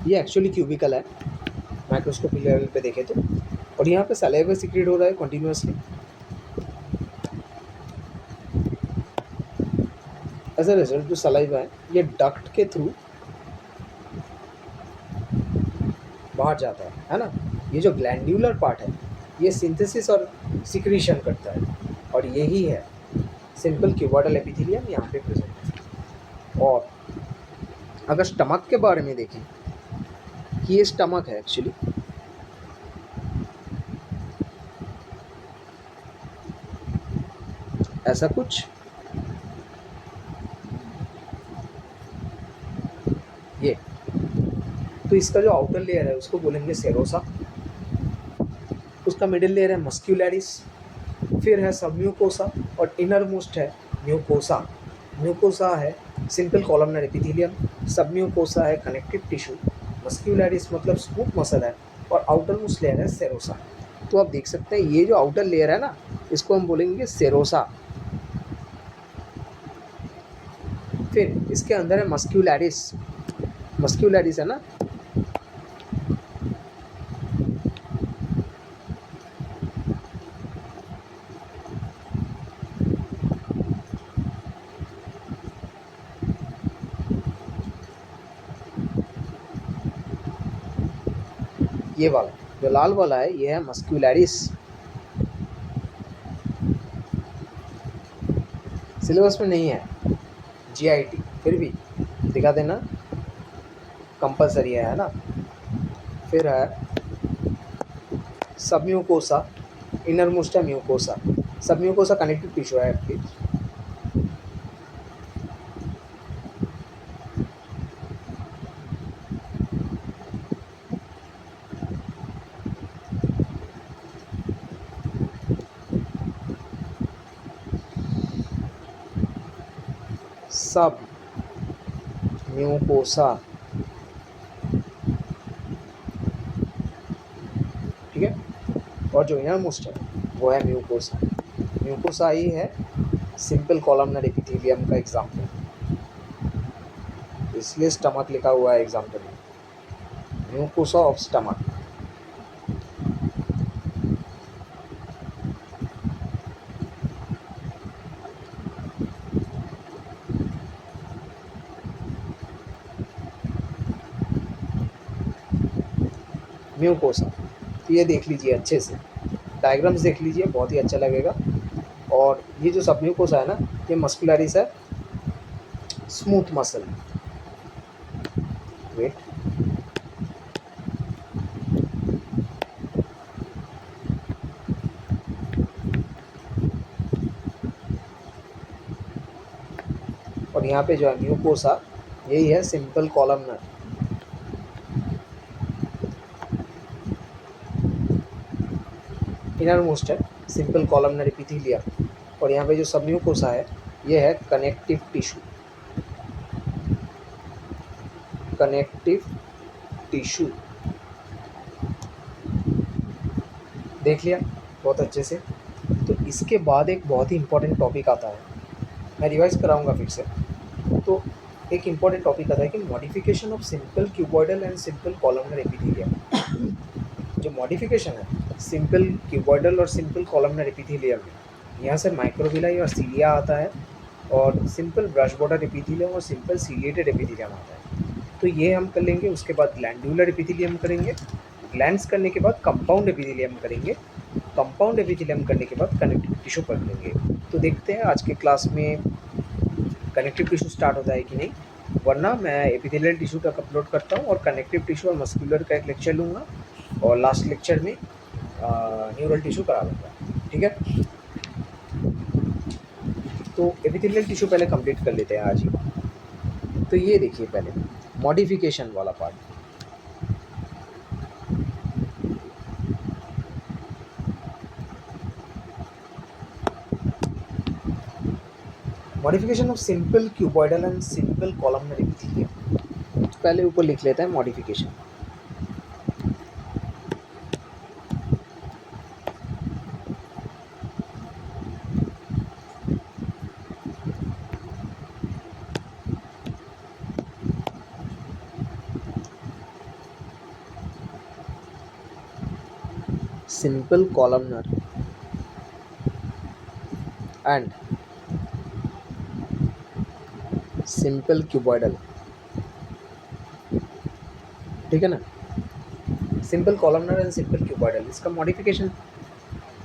ये एक्चुअली क्यूबिकल है माइक्रोस्कोपी लेवल पे देखें तो, और यहाँ पे सलाइवा सीक्रेट हो रहा है कॉन्टिन्यूसली। एज अ रिजल्ट जो सलाइवा है ये डक्ट के थ्रू बाहर जाता है ना। ये जो ग्लैंड्यूलर पार्ट है ये सिंथेसिस और सिक्रीशन करता है, और यही है सिंपल क्यूबॉइडल एपिथेलियम यहाँ पे प्रेजेंट है। और अगर स्टमक के बारे में देखें कि ये स्टमक है एक्चुअली, ऐसा कुछ, ये, तो इसका जो आउटर लेयर है उसको बोलेंगे सेरोसा, उसका मिडिल लेयर है मस्क्यूलैरिस, फिर है सबम्यूकोसा, और इनर मोस्ट है म्यूकोसा। म्यूकोसा है सिंपल कॉलमनर एपिथेलियम, सबम्यूकोसा है कनेक्टिव टिश्यू, मस्क्यूलैरिस मतलब स्मूथ मसल है, और आउटर मोस्ट लेयर है सेरोसा। तो आप देख सकते हैं ये जो आउटर लेयर है ना, इसको हम बोलेंगे सेरोसा। फिर इसके अंदर है मस्क्यूलैरिस, मस्क्यूलैरिस है ना, ये वाला जो लाल वाला है ये है मस्क्यूलरिस। सिलेबस में नहीं है, जीआईटी फिर भी दिखा देना, कंपलसरी है ना। फिर है submucosa, inner most mucosa. Submucosa connective tissue है आपकी। सब म्यूकोसा, ठीक है। और जो इनर मोस्ट है वो है म्यूकोसा। म्यूकोसा ही है सिंपल कॉलमनर एपिथेलियम का एग्जाम्पल, इसलिए स्टमक लिखा हुआ है एग्जाम्पल में, म्यूकोसा ऑफ स्टमक। म्यूकोसा तो ये देख लीजिए अच्छे से, डायग्राम्स देख लीजिए, बहुत ही अच्छा लगेगा। और ये जो सब म्यूकोसा है ना, ये मस्कुलरिस है, स्मूथ मसल। वेट, और यहाँ पे जो है म्यूकोसा, यही है सिंपल कॉलमनर। इनर मोस्ट है सिंपल कॉलमनर एपिथेलियम। और यहाँ पे जो सब म्यूकोसा है ये है कनेक्टिव टिश्यू, कनेक्टिव टिश्यू। देख लिया बहुत अच्छे से। तो इसके बाद एक बहुत ही इंपॉर्टेंट टॉपिक आता है, मैं रिवाइज कराऊंगा फिर से। तो एक इम्पॉर्टेंट टॉपिक आता है कि modification of simple cuboidal and simple columnar epithelium. जो मॉडिफिकेशन है सिंपल क्यूबॉइडल और सिंपल कॉलमनर एपिथेलियम में, यहाँ से माइक्रोविलाई और सीलिया आता है, और सिंपल ब्रश बॉर्डर एपिथेलियम और सिंपल सीलिएटेड एपिथेलियम आता है। तो ये हम कर लेंगे। उसके बाद ग्लैंडुलर एपिथेलियम करेंगे, ग्लैंड्स करने के बाद कंपाउंड एपिथेलियम करेंगे, कंपाउंड एपिथेलियम करने के बाद कनेक्टिव टिश्यू पढ़ लेंगे। तो देखते हैं आज के क्लास में कनेक्टिव टिश्यू स्टार्ट होता है कि नहीं, वरना मैं एपिथेलियल टिश्यू तक अपलोड करता हूँ और कनेक्टिव टिश्यू और मस्कुलर का एक लेक्चर लूँगा, और लास्ट लेक्चर में न्यूरल टिश्यू करा लूँगा, ठीक है। तो एपिथेलियल टिश्यू पहले कंप्लीट कर लेते हैं आज ही। तो ये देखिए पहले मॉडिफिकेशन वाला part. Modification of simple cuboidal and simple columnar epithelium. पहले ऊपर लिख लेते हैं modification. Simple columnar and simple cuboidal, ठीक है ना। Simple columnar and simple cuboidal, इसका मॉडिफिकेशन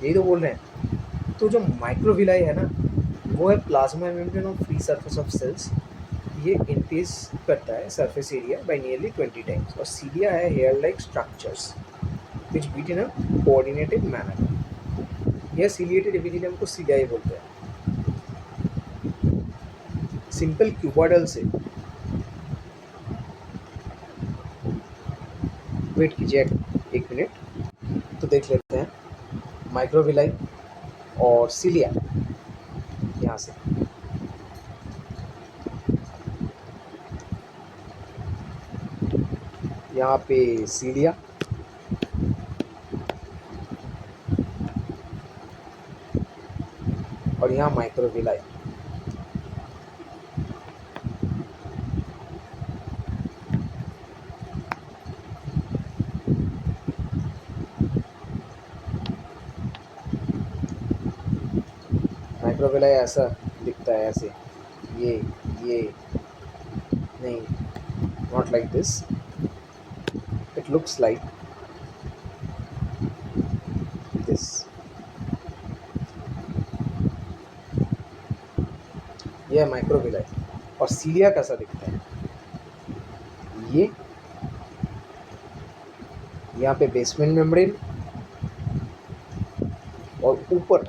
यही तो बोल रहे हैं। तो जो माइक्रोविलाई है ना, वो है plasma membrane of free surface of cells. ये इंक्रीज करता है surface area by nearly 20 times. और सीलिया है hair like structures which beat in a coordinated manner. यह सीलिएटेड एपिथेलियम को सीलिया ही बोलते हैं। सिंपल क्यूबॉइडल से, वेट कीजिए एक मिनट, तो देख लेते हैं माइक्रोविलाई और सीलिया। यहाँ से यहाँ पे सीलिया, और यहाँ माइक्रोविलाई। माइक्रोविलाई ऐसा दिखता है, ऐसे ये नहीं, not like this, it looks like this, ये है माइक्रोविलाई। और सीलिया कैसा दिखता है, ये यहाँ पे बेसमेंट मेम्ब्रेन, और ऊपर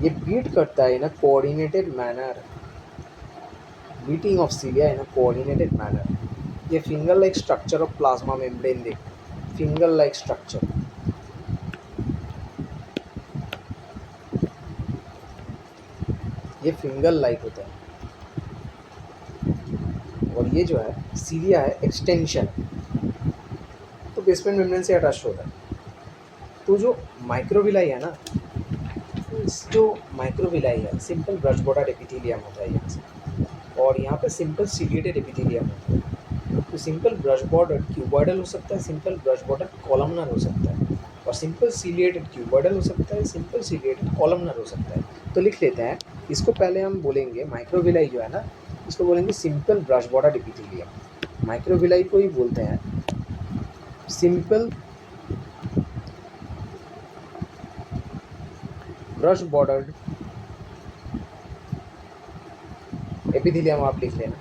ये बीट करता है in a coordinated manner, beating of cilia in a coordinated manner. ये finger like structure of plasma membrane देख, फिंगर लाइक स्ट्रक्चर, ये फिंगर लाइक होता है। और ये जो है सीलिया है एक्सटेंशन, तो बेसमेंट मेम्ब्रेन से अटैच होता है। तो जो माइक्रोविलाई है ना, जो माइक्रोविलाई है सिंपल ब्रश बॉर्डर एपिथेलियम होता है यहाँ से, और यहाँ पे सिंपल सीलिएटेड एपिथेलियम होता है। तो सिंपल ब्रश बॉर्डर क्यूबॉइडल हो सकता है, सिंपल ब्रश बॉर्डर कॉलमनर हो सकता है, और सिंपल सीलिएटेड क्यूबॉइडल हो सकता है, सिंपल सीलिएटेड कॉलमनर हो सकता है। तो लिख लेते हैं इसको, पहले हम बोलेंगे माइक्रोविलाई जो है ना, इसको बोलेंगे simple brush border epithelium. Microvilli को ही बोलते हैं सिंपल ब्रश बॉर्डर एपिथेलियम, आप लिख लेना।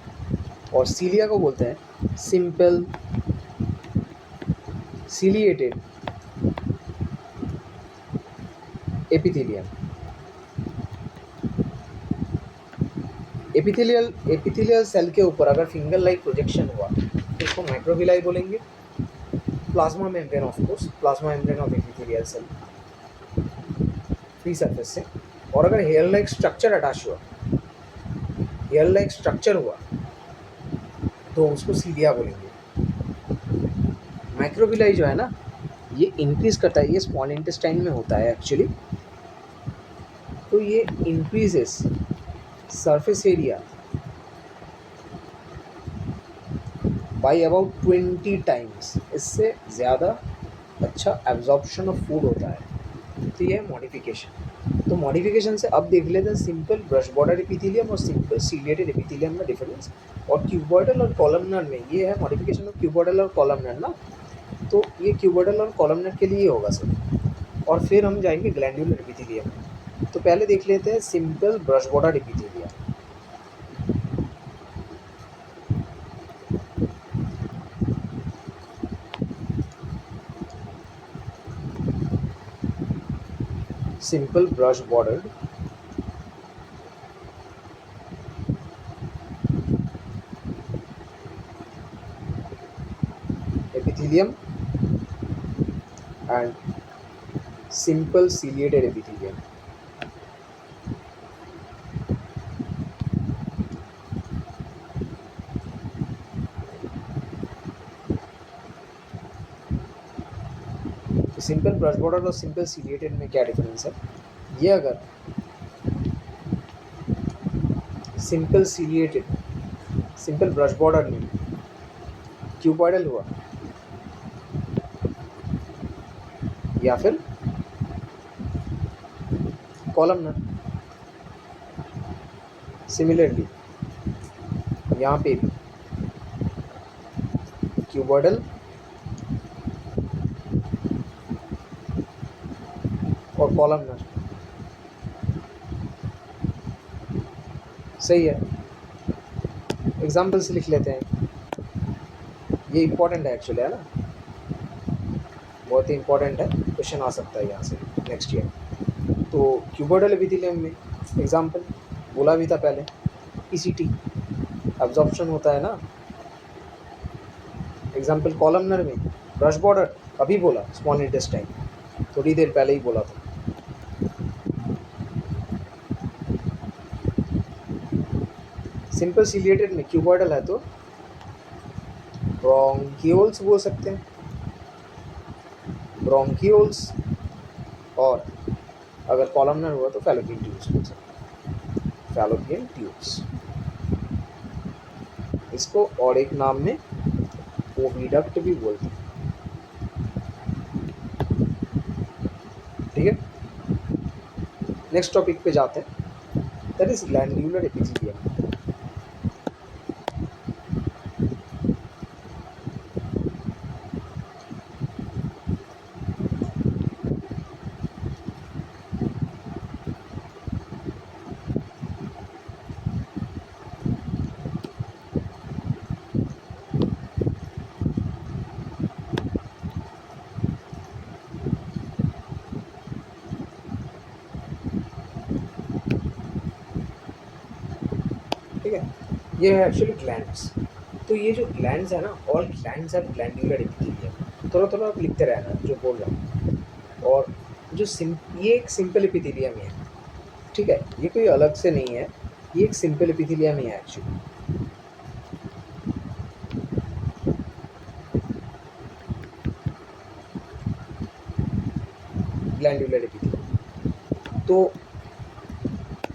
और सीलिया को बोलते हैं simple ciliated epithelium. Epithelial cell के ऊपर अगर फिंगर लाइक प्रोजेक्शन हुआ तो इसको माइक्रोविलाई बोलेंगे। Plasma membrane of course, plasma membrane of epithelial cell free surface से। और अगर हेयर लाइक स्ट्रक्चर अटैच हुआ, हेयर लाइक स्ट्रक्चर हुआ, तो उसको सीलिया बोलेंगे। माइक्रोविलाई जो है ना, ये इंक्रीज करता है, ये स्मॉल इंटेस्टाइन में होता है एक्चुअली। तो ये increases surface area by about 20 times, इससे ज़्यादा अच्छा एब्जॉर्प्शन ऑफ फूड होता है। तो ये है मॉडिफिकेशन। तो मॉडिफिकेशन से अब देख लेते हैं सिंपल ब्रश बॉर्डर एपिथेलियम और सिंपल सीलिएटेड एपिथेलियम में डिफरेंस। और क्यूबॉइडल और कॉलमनर में ये है मॉडिफिकेशन ऑफ क्यूबॉइडल और कॉलमनर ना, तो ये क्यूबॉइडल और कॉलमनर के लिए होगा सर। और फिर हम जाएंगे ग्लैंड्यूलर एपिथेलियम। तो पहले देख लेते हैं simple brush border epithelium. Simple brush border epithelium and simple ciliated epithelium. तो सिंपल ब्रश बॉर्डर और सिंपल सीलिएटेड में क्या डिफरेंस है, ये अगर simple ciliated simple brush border में क्यूबॉइडल हुआ या फिर कॉलमनर, सिमिलरली यहाँ पे भी क्यूबॉइडल और कॉलमनर, सही है। एग्जाम्पल से लिख लेते हैं, ये इम्पोर्टेंट है एक्चुअली, है ना, बहुत ही इम्पोर्टेंट है, क्वेश्चन आ सकता है यहाँ से नेक्स्ट ईयर। तो क्यूबॉइडल एपिथेलियम में एग्जाम्पल बोला भी था पहले, ईसीटी एब्जॉर्प्शन होता है ना। एग्जाम्पल कॉलमनर में ब्रश बॉर्डर, अभी बोला स्मॉल इंटेस्टाइन, थोड़ी देर पहले ही बोला था। सिंपल सीलिएटेड में क्यूबॉइडल है तो ब्रोंकियोल्स बोल सकते हैं, ब्रोंकियोल्स। और अगर कॉलमनर हुआ तो फैलोपियन ट्यूब्स बोल सकते हैं, फैलोपियन ट्यूब्स। इसको और एक नाम में ओविडक्ट भी बोलते हैं, ठीक है। नेक्स्ट टॉपिक पे जाते हैं, दैट इज ग्लैंड्यूलर एपिथेलियम। ये है एक्चुअली ग्लैंड्स। तो ये जो ग्लैंड्स है ना, all glands are glandular epithelium. थोड़ा थोड़ा आप लिखते रहना जो बोल रहा हूँ। और जो ये एक सिंपल एपिथेलियम ही है, ठीक है, ये कोई अलग से नहीं है, ये एक सिंपल एपिथेलियम ही है एक्चुअली। Glandular epithelium. तो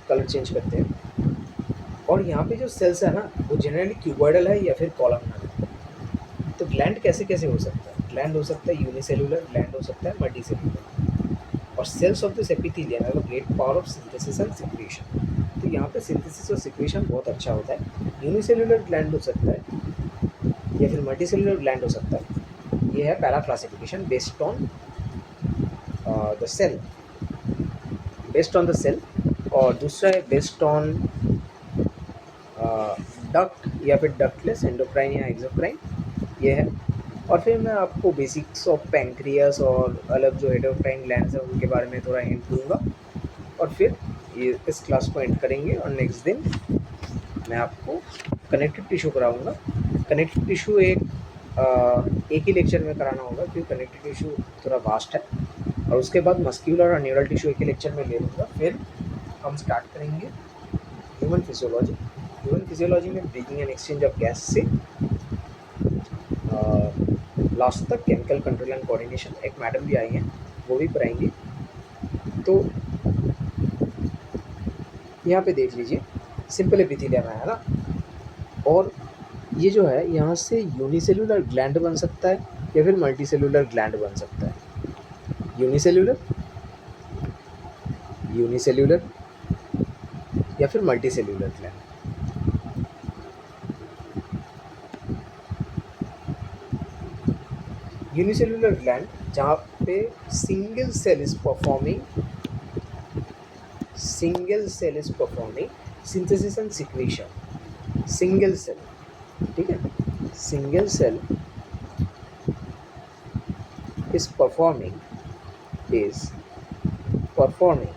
कलर चेंज करते हैं। और यहाँ पे जो सेल्स है ना, वो जनरली क्यूबॉइडल है या फिर कॉलमनर है। तो ग्लैंड कैसे कैसे हो सकता है? ग्लैंड हो सकता है यूनिसेलुलर, ग्लैंड हो सकता है मल्टीसेलुलर। और cells of this epithelium have a great power of synthesis and secretion. तो यहाँ पे सिंथेसिस और सिक्रीशन बहुत अच्छा होता है। यूनिसेलुलर ग्लैंड हो सकता है या फिर मल्टीसेलुलर ग्लैंड हो सकता है। ये है पहला classification based on the cell, based on the cell. और दूसरा है बेस्ड ऑन डक्ट या फिर डक्टलेस, एंडोक्राइन या एक्सोक्राइन, ये है। और फिर मैं आपको बेसिक्स ऑफ पैंक्रियास और अलग जो एंडोक्राइन ग्लैंड्स हैं उनके बारे में थोड़ा हिंट दूंगा। और फिर ये इस क्लास को एंड करेंगे और नेक्स्ट दिन मैं आपको कनेक्टिव टिश्यू कराऊंगा। कनेक्टिव टिश्यू एक ही लेक्चर में कराना होगा क्योंकि कनेक्टिव टिश्यू थोड़ा वास्ट है। और उसके बाद मस्क्यूलर और न्यूरल टिश्यू एक ही लेक्चर में ले लूँगा। फिर हम स्टार्ट करेंगे ह्यूमन फिजियोलॉजी। ह्यूमन फिजियोलॉजी में breathing and exchange of gas से लास्ट तक केमिकल कंट्रोल एंड कोऑर्डिनेशन। एक मैडम भी आई हैं, वो भी पढ़ाएंगे। तो यहाँ पे देख लीजिए, सिंपल एपिथेलियम है ना। और ये जो है यहाँ से यूनिसेलुलर ग्लैंड बन सकता है या फिर मल्टीसेलुलर ग्लैंड बन सकता है। यूनिसेलुलर, यूनिसेलुलर या फिर मल्टीसेलुलर ग्लैंड। यूनिसेलुलर ग्लैंड जहाँ पे single cell is performing synthesis and secretion. Single cell, ठीक है, single cell is performing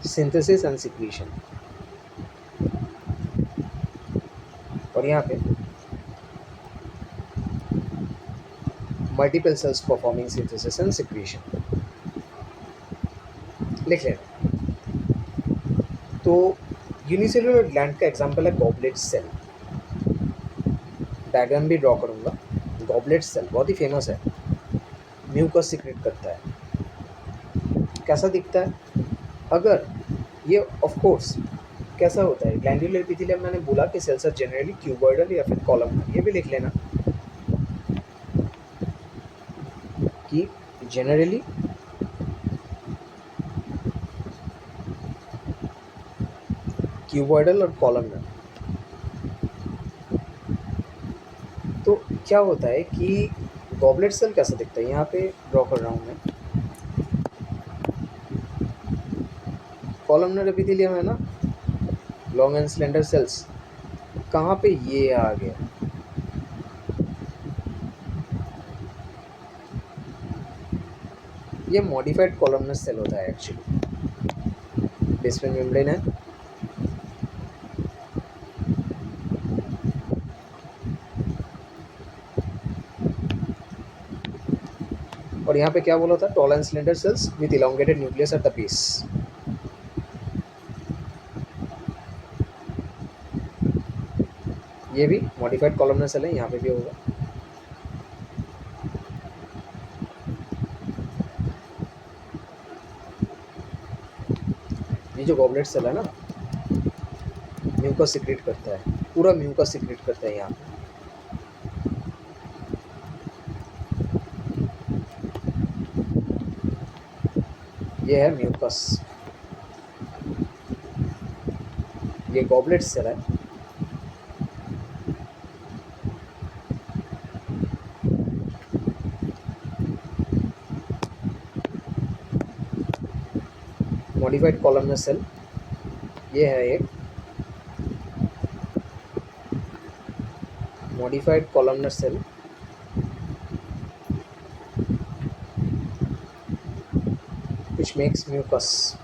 synthesis and secretion। और यहाँ पे multiple cells performing synthesis and secretion लिख लेना। तो यूनिसेलुलर ग्लैंड का एग्जांपल है गॉबलेट सेल। डायग्राम भी ड्रॉ करूँगा। गॉबलेट सेल बहुत ही फेमस है, म्यूकस सिक्रेट करता है। कैसा दिखता है? अगर ये ऑफ कोर्स कैसा होता है, ग्लैंडुलर एपिथेलियम मैंने बोला कि सेल्स आर जनरली क्यूबॉइडल या फिर कॉलमनर। ये भी लिख लेना कि जनरली क्यूबॉइडल और कॉलमनर। तो क्या होता है कि गॉबलेट सेल कैसा दिखता है, यहाँ पे ड्रॉ कर रहा हूँ मैं। कॉलमनर एपिथेलियम है ना, लॉन्ग एंड स्लेंडर सेल्स। कहाँ पे ये आ गया? ये मॉडिफाइड कॉलमनर सेल होता है एक्चुअली। बेसमेंट मेम्ब्रेन है, और यहाँ पे क्या बोला था? Toll and slender sales with elongated nucleus at the base. ये भी मॉडिफाइड कॉलमनर सेल है, यहाँ पे भी होगा। ये जो गॉबलेट सेल है ना, म्यूकस सिक्रेट करता है, पूरा म्यूकस सिक्रेट करता है यहाँ पे। ये है म्यूकस, ये गॉबलेट सेल है। मॉडिफाइड कॉलमनर सेल ये है एक modified columnar cell. which which makes mucus.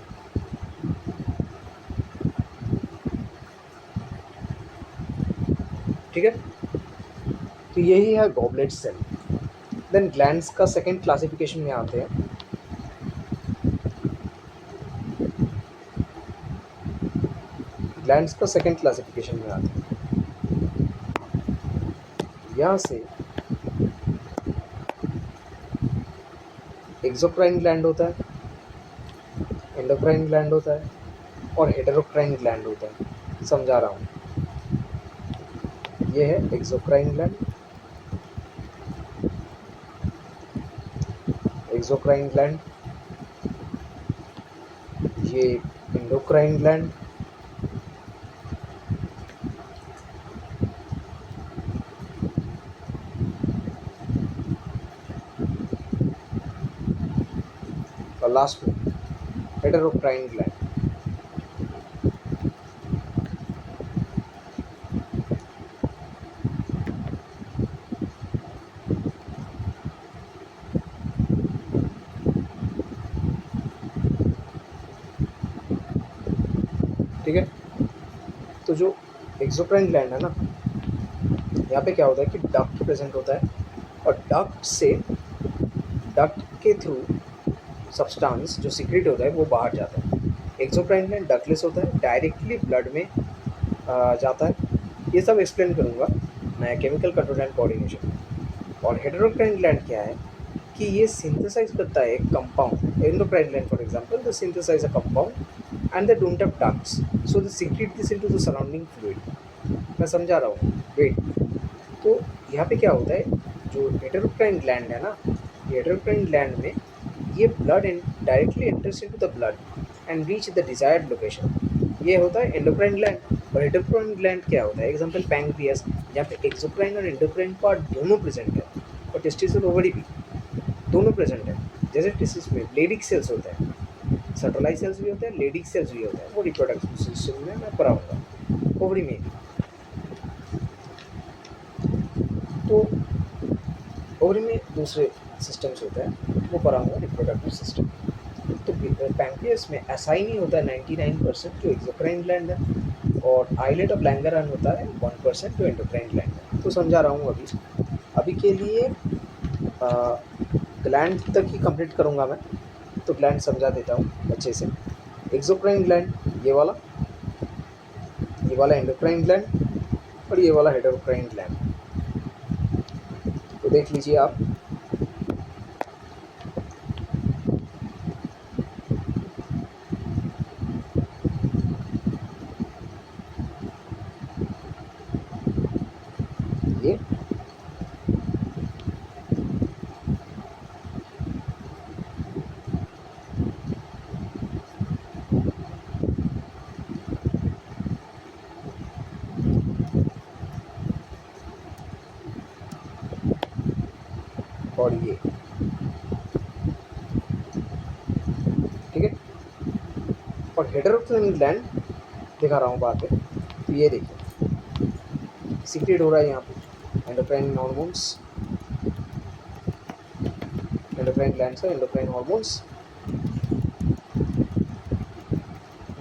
ठीक है, तो यही है गॉबलेट सेल। देन ग्लैंड्स का सेकेंड क्लासिफिकेशन में आते हैं। ग्लैंड्स का सेकेंड क्लासिफिकेशन में आते हैं। यहाँ से एक्सोक्राइन ग्लैंड होता है, एंडोक्राइन ग्लैंड होता है और हेटेरोक्राइन ग्लैंड होता है। समझा रहा हूँ, ये है एक्सोक्राइन ग्लैंड, एक्सोक्राइन ग्लैंड, ये एंडोक्राइन ग्लैंड, और लास्ट में हेटेरोक्राइन ग्लैंड। ठीक है, तो जो एक्सोक्राइन ग्लैंड है ना, यहाँ पे क्या होता है कि डक्ट प्रेजेंट होता है और डक्ट के थ्रू सब्सटेंस जो सीक्रेट होता है वो बाहर जाता है। एक्सोक्राइन ग्लैंड डक्टलेस होता है, डायरेक्टली ब्लड में जाता है। ये सब एक्सप्लेन करूँगा मैं केमिकल कंट्रोल एंड कोऑर्डिनेशन। और हेटेरोक्राइन ग्लैंड क्या है कि ये सिंथेसाइज करता है एक compound. Endocrine gland for example the synthesize a compound and they don't have ducts, so they secrete this into the surrounding fluid. मैं समझा रहा हूँ, वेट। तो यहाँ पे क्या होता है, जो हेटेरोक्राइन ग्लैंड है ना, ये हेटेरोक्राइन ग्लैंड में ये blood directly enters into the blood and reach the desired location. ये होता है एंडोक्राइन ग्लैंड। और हेटेरोक्राइन ग्लैंड क्या होता है, एग्जांपल पैंक्रियास, जहाँ पे एक्सोक्राइन और एंडोक्राइन पार्ट दोनों प्रेजेंट है, और टेस्टिस और ओवरी भी दोनों प्रेजेंट है। जैसे टेस्टिस में लेडिक सेल्स होता है, सेंट्रलाइज सेल्स भी होते हैं, लेडिक सेल्स भी होता है, वो रिप्रोडक्टिव सिस्टम में मैं पढ़ाऊँगा। ओवरी में तो ओवरी में दूसरे सिस्टम्स होते हैं, वो पढ़ाऊँगा रिप्रोडक्टिव सिस्टम। तो पैंक्रियास में ऐसा ही नहीं होता है 99% जो एक्सोक्राइन ग्लैंड है, और आइलेट ऑफ लैंगरहन होता है 1% जो एंडोक्राइन ग्लैंड है। तो समझा रहा हूँ अभी के लिए ग्लैंड तक ही कंप्लीट करूँगा मैं, तो ग्लैंड समझा देता हूँ अच्छे से। एक्सोक्राइन ग्लैंड ये वाला एंडोक्राइन ग्लैंड और ये वाला हेटेरोक्राइन ग्लैंड। तो देख लीजिए आप, ये और ये, ठीक है। और हेटेरोक्राइन ग्लैंड दिखा रहा हूँ बाद में। तो ये देखिए सीक्रेट हो रहा है यहाँ पे एंडोक्राइन हार्मोन्स, एंडोक्राइन ग्लैंड से endocrine hormones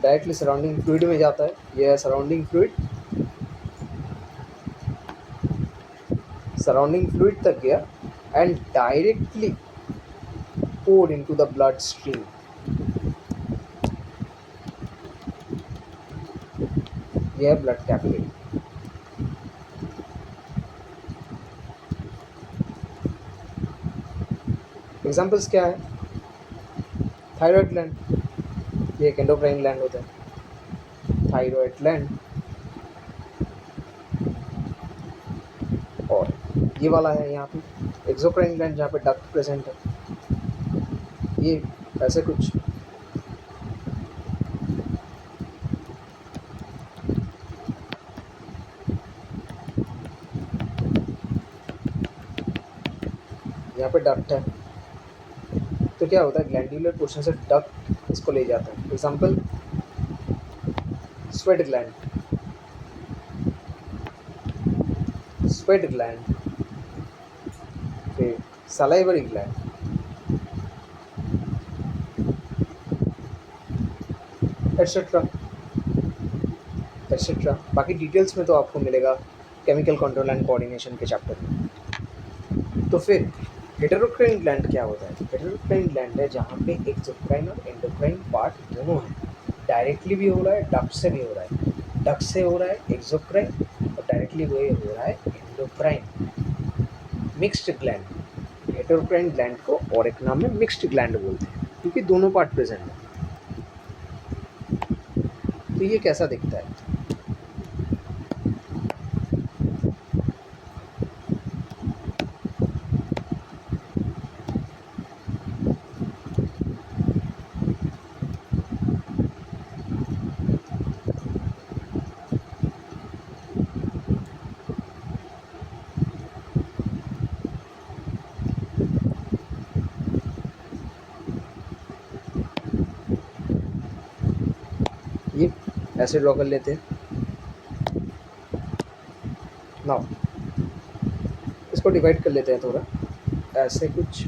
directly surrounding fluid में जाता है। यह है सराउंडिंग फ्लूइड, सराउंडिंग फ्लूइड तक गया and directly poured into the blood stream। यह है ब्लड कैपिलरी। एग्जांपल्स क्या है, थायराइड ग्लैंड, ये एक एंडोक्राइन ग्लैंड होता है, थायराइड ग्लैंड। और ये वाला है यहाँ पे एक्सोक्राइन ग्लैंड, जहाँ पे डक्ट प्रेजेंट है। ये ऐसे कुछ यहाँ पे डक्ट है। तो क्या होता है, ग्लैंडुलर पोर्शन से डक्ट इसको ले जाता है। Example sweat gland, sweat gland, फिर सलाइवरी ग्लैंड, एट्सेट्रा एट्सेट्रा। बाकी डिटेल्स में तो आपको मिलेगा केमिकल कंट्रोल एंड कोऑर्डिनेशन के चैप्टर में। तो फिर हेटेरोक्राइन ग्लैंड क्या होता है? हेटेरोक्राइन ग्लैंड है जहाँ पे एक्सोक्राइन और एंडोक्राइन पार्ट दोनों हैं। डायरेक्टली भी हो रहा है, डक्ट से भी हो रहा है। डक्ट से हो रहा है एक्सोक्राइन और डायरेक्टली हो रहा है एंडोक्राइन। मिक्स्ड ग्लैंड, हेटेरोक्राइन ग्लैंड को और एक नाम में मिक्स्ड ग्लैंड बोलते हैं क्योंकि दोनों पार्ट प्रेजेंट है। तो ये कैसा दिखता है? ये ऐसे ड्रॉ कर लेते हैं। नाउ इसको डिवाइड कर लेते हैं थोड़ा, ऐसे कुछ।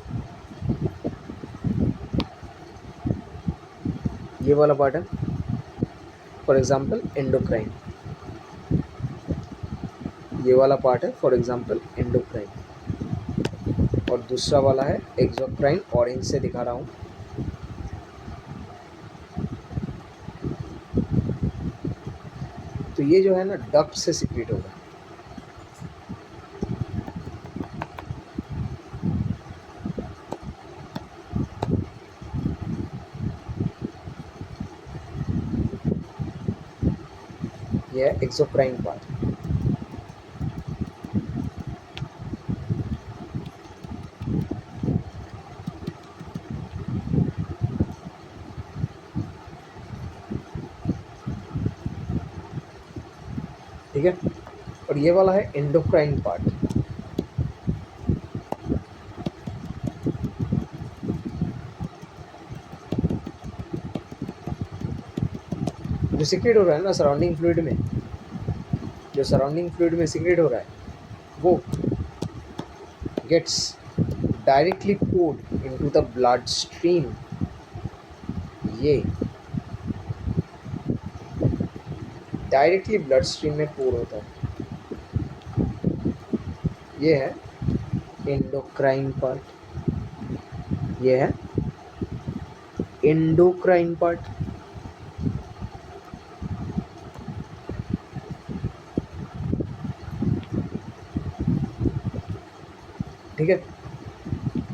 ये वाला पार्ट है फॉर एग्जांपल एंडोक्राइन, ये वाला पार्ट है फॉर एग्जांपल एंडोक्राइन, और दूसरा वाला है एक्सोक्राइन, ऑरेंज से दिखा रहा हूँ। तो ये जो है ना डक्ट से सिक्रेट होगा। ये है एक्सोक्राइन पार्ट। ठीक है, और ये वाला है एंडोक्राइन पार्ट। जो सीक्रेट हो रहा है ना सराउंडिंग फ्लूइड में, जो सराउंडिंग फ्लूइड में सीक्रेट हो रहा है वो gets directly poured into the blood stream। ये डायरेक्टली ब्लड स्ट्रीम में pour होता है। ये है एंडोक्राइन पार्ट, ये है एंडोक्राइन पार्ट। ठीक है,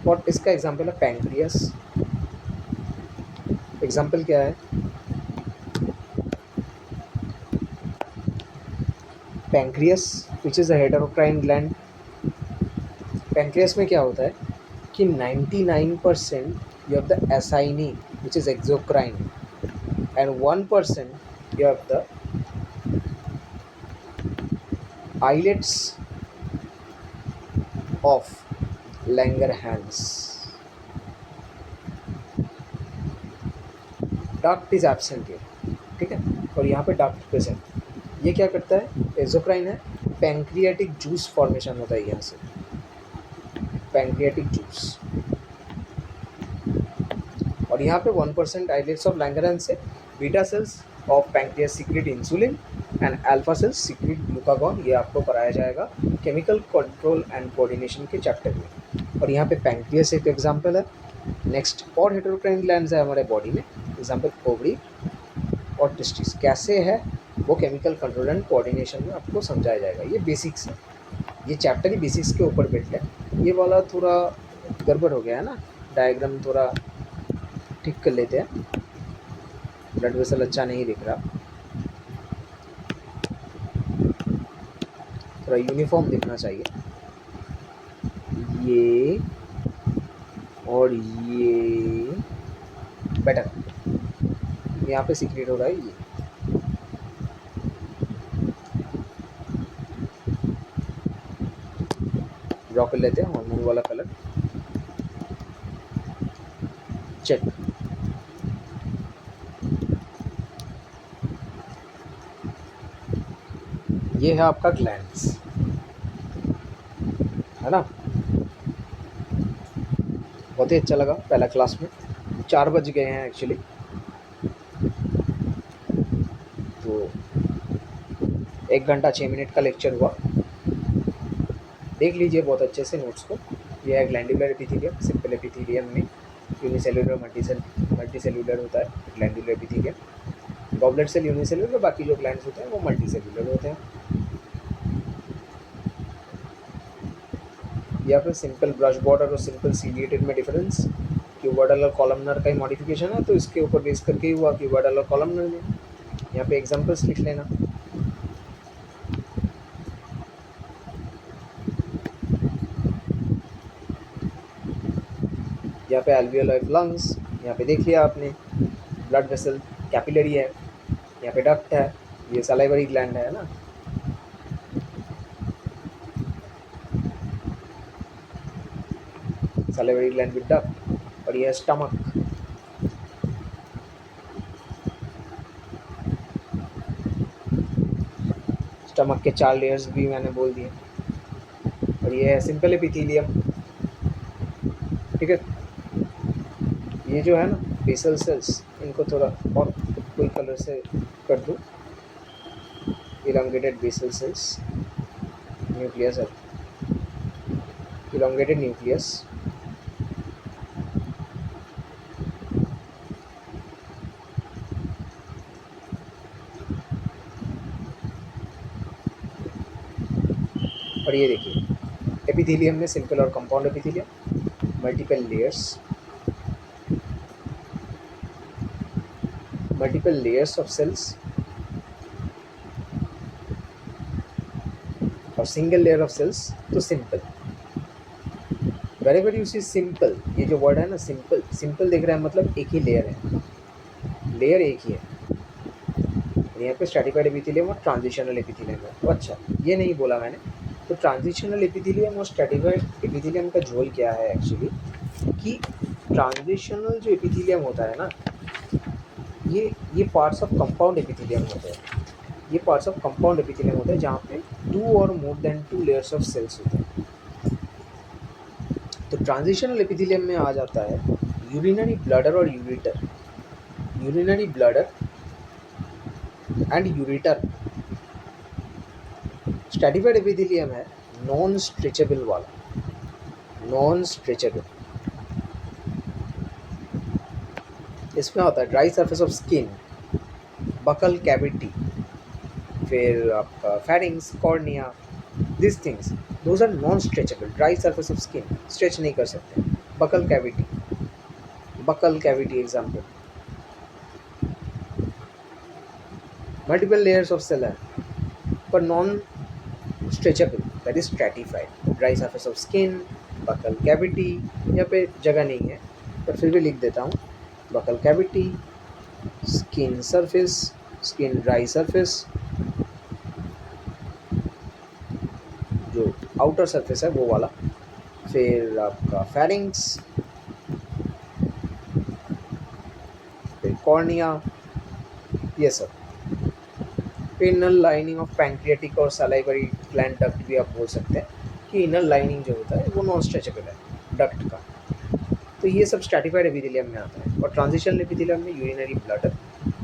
और इसका एग्जांपल है पैंक्रियास। एग्जांपल क्या है? Pancreas which is a heterocrine gland. Pancreas में क्या होता है कि 99% you have the acyni which is exocrine and 1% you have the islets of Langerhans। Duct is absent here, ठीक है, और यहाँ पे डक्ट प्रेजेंट। ये क्या करता है? एक्सोक्राइन है, पैंक्रियाटिक जूस फॉर्मेशन होता है यहाँ से, पैंक्रियाटिक जूस। और यहाँ पे 1% आइलेट्स ऑफ लैंगरहैंस से beta cells of pancreas secret insulin and alpha cells secret glucagon. ये आपको कराया जाएगा केमिकल कंट्रोल एंड कोऑर्डिनेशन के चैप्टर में। और यहाँ पे पैंक्रियास एक एग्जांपल है। नेक्स्ट और हेटेरोक्राइन ग्लैंड्स है हमारे बॉडी में, एग्जांपल ओवरी और टेस्टिस। कैसे है वो केमिकल कंट्रोल एंड कोऑर्डिनेशन में आपको समझाया जाएगा। ये बेसिक्स है, ये चैप्टर ही बेसिक्स के ऊपर बिल्ड है। ये वाला थोड़ा गड़बड़ हो गया है ना, डायग्राम थोड़ा ठीक कर लेते हैं। ब्लड वेसल अच्छा नहीं दिख रहा, थोड़ा यूनिफॉर्म दिखना चाहिए। ये और ये बेटर, यहाँ पे सीक्रेट हो रहा है। ये ड्रॉ कर लेते हैं हार्मोन वाला कलर। चेक, ये है आपका ग्लैंड्स, है ना। बहुत ही अच्छा लगा पहला क्लास में। 4 बज गए हैं एक्चुअली। तो 1 घंटा 6 मिनट का लेक्चर हुआ, देख लीजिए बहुत अच्छे से नोट्स को। यह है ग्लैंडुलर एपिथेलियम। सिंपल एपिथेलियम में यूनिसेलुलर मल्टीसेलुलर होता है glandular epithelium. Goblet cell unicellular, बाकी जो ग्लैंड्स होते हैं वो मल्टीसेलुलर होते हैं। या फिर सिंपल ब्रश बॉर्डर और सिंपल सीलिएटेड में डिफरेंस क्यूबॉइडल और कॉलमनर का ही मॉडिफिकेशन है, तो इसके ऊपर बेस करके ही हुआ क्यूबॉइडल और कॉलमनर में। यहाँ पे एग्जांपल्स लिख लेना। यहाँ पे एल्वियोलाई ऑफ लंग्स, यहाँ पे देख लिया आपने। ब्लड वेसल कैपिलरी है, यहाँ पे डक्ट है, ये सलाइवरी ग्लैंड है ना। Salivary gland with duct. और ये है स्टमक। स्टमक के 4 लेयर्स भी मैंने बोल दिए। और ये है सिंपल एपिथेलियम। ठीक है, ये जो है ना बेसल सेल्स, इनको थोड़ा और कोई कलर से कर दूँ। इलांगेटेड बेसल सेल्स, न्यूक्लियस है, इलांगेटेड न्यूक्लियस। और ये देखिए एपिथेलियम में सिंपल और compound epithelium, multiple layers of cells और सिंगल लेयर ऑफ सेल्स। तो simple, very you see simple, ये जो वर्ड है ना सिंपल, सिंपल देख रहा है मतलब एक ही लेयर है, लेयर एक ही है। यहाँ पे स्ट्रैटिफाइड एपिथेलियम और ट्रांजिशनल एपिथेलियम है। तो अच्छा ये नहीं बोला मैंने, तो ट्रांजिशनल एपिथेलियम और स्ट्रैटिफाइड एपिथेलियम का झोल क्या है एक्चुअली, कि ट्रांजिशनल जो एपिथेलियम होता है ना, ये पार्ट्स ऑफ कंपाउंड एपिथेलियम होते हैं। ये पार्ट्स ऑफ कंपाउंड एपिथेलियम होते हैं जहाँ पे 2 और more than 2 layers of cells होते हैं। तो ट्रांजिशनल एपिथेलियम में आ जाता है यूरिनरी ब्लडर और ureter. Urinary bladder and ureter. Stratified epithelium है नॉन स्ट्रेचेबल वाला, नॉन स्ट्रेचेबल। इसमें होता है dry surface of skin, buccal cavity, फिर आपका pharynx, cornea, this things those are non stretchable. Dry surface of skin stretch नहीं कर सकते। Buccal cavity example. Multiple layers of cell है पर non stretchable, that is stratified. Dry surface of skin, buccal cavity, यहाँ पे जगह नहीं है पर फिर भी लिख देता हूँ। Buccal cavity, skin surface, skin dry surface, जो आउटर सरफेस है वो वाला, फिर आपका फेरिंग्स, फिर कॉर्निया, ये सब। इनर लाइनिंग ऑफ पैंक्रियाटिक और सलाइवरी ग्लैंड डक्ट भी आप बोल सकते हैं कि इनर लाइनिंग जो होता है वो नॉन स्ट्रेचेबल है डक्ट का। तो ये सब स्ट्रैटिफाइड एपिथेलियम में आता है। और ट्रांजिशनल एपिथेलियम में यूरिनरी ब्लडर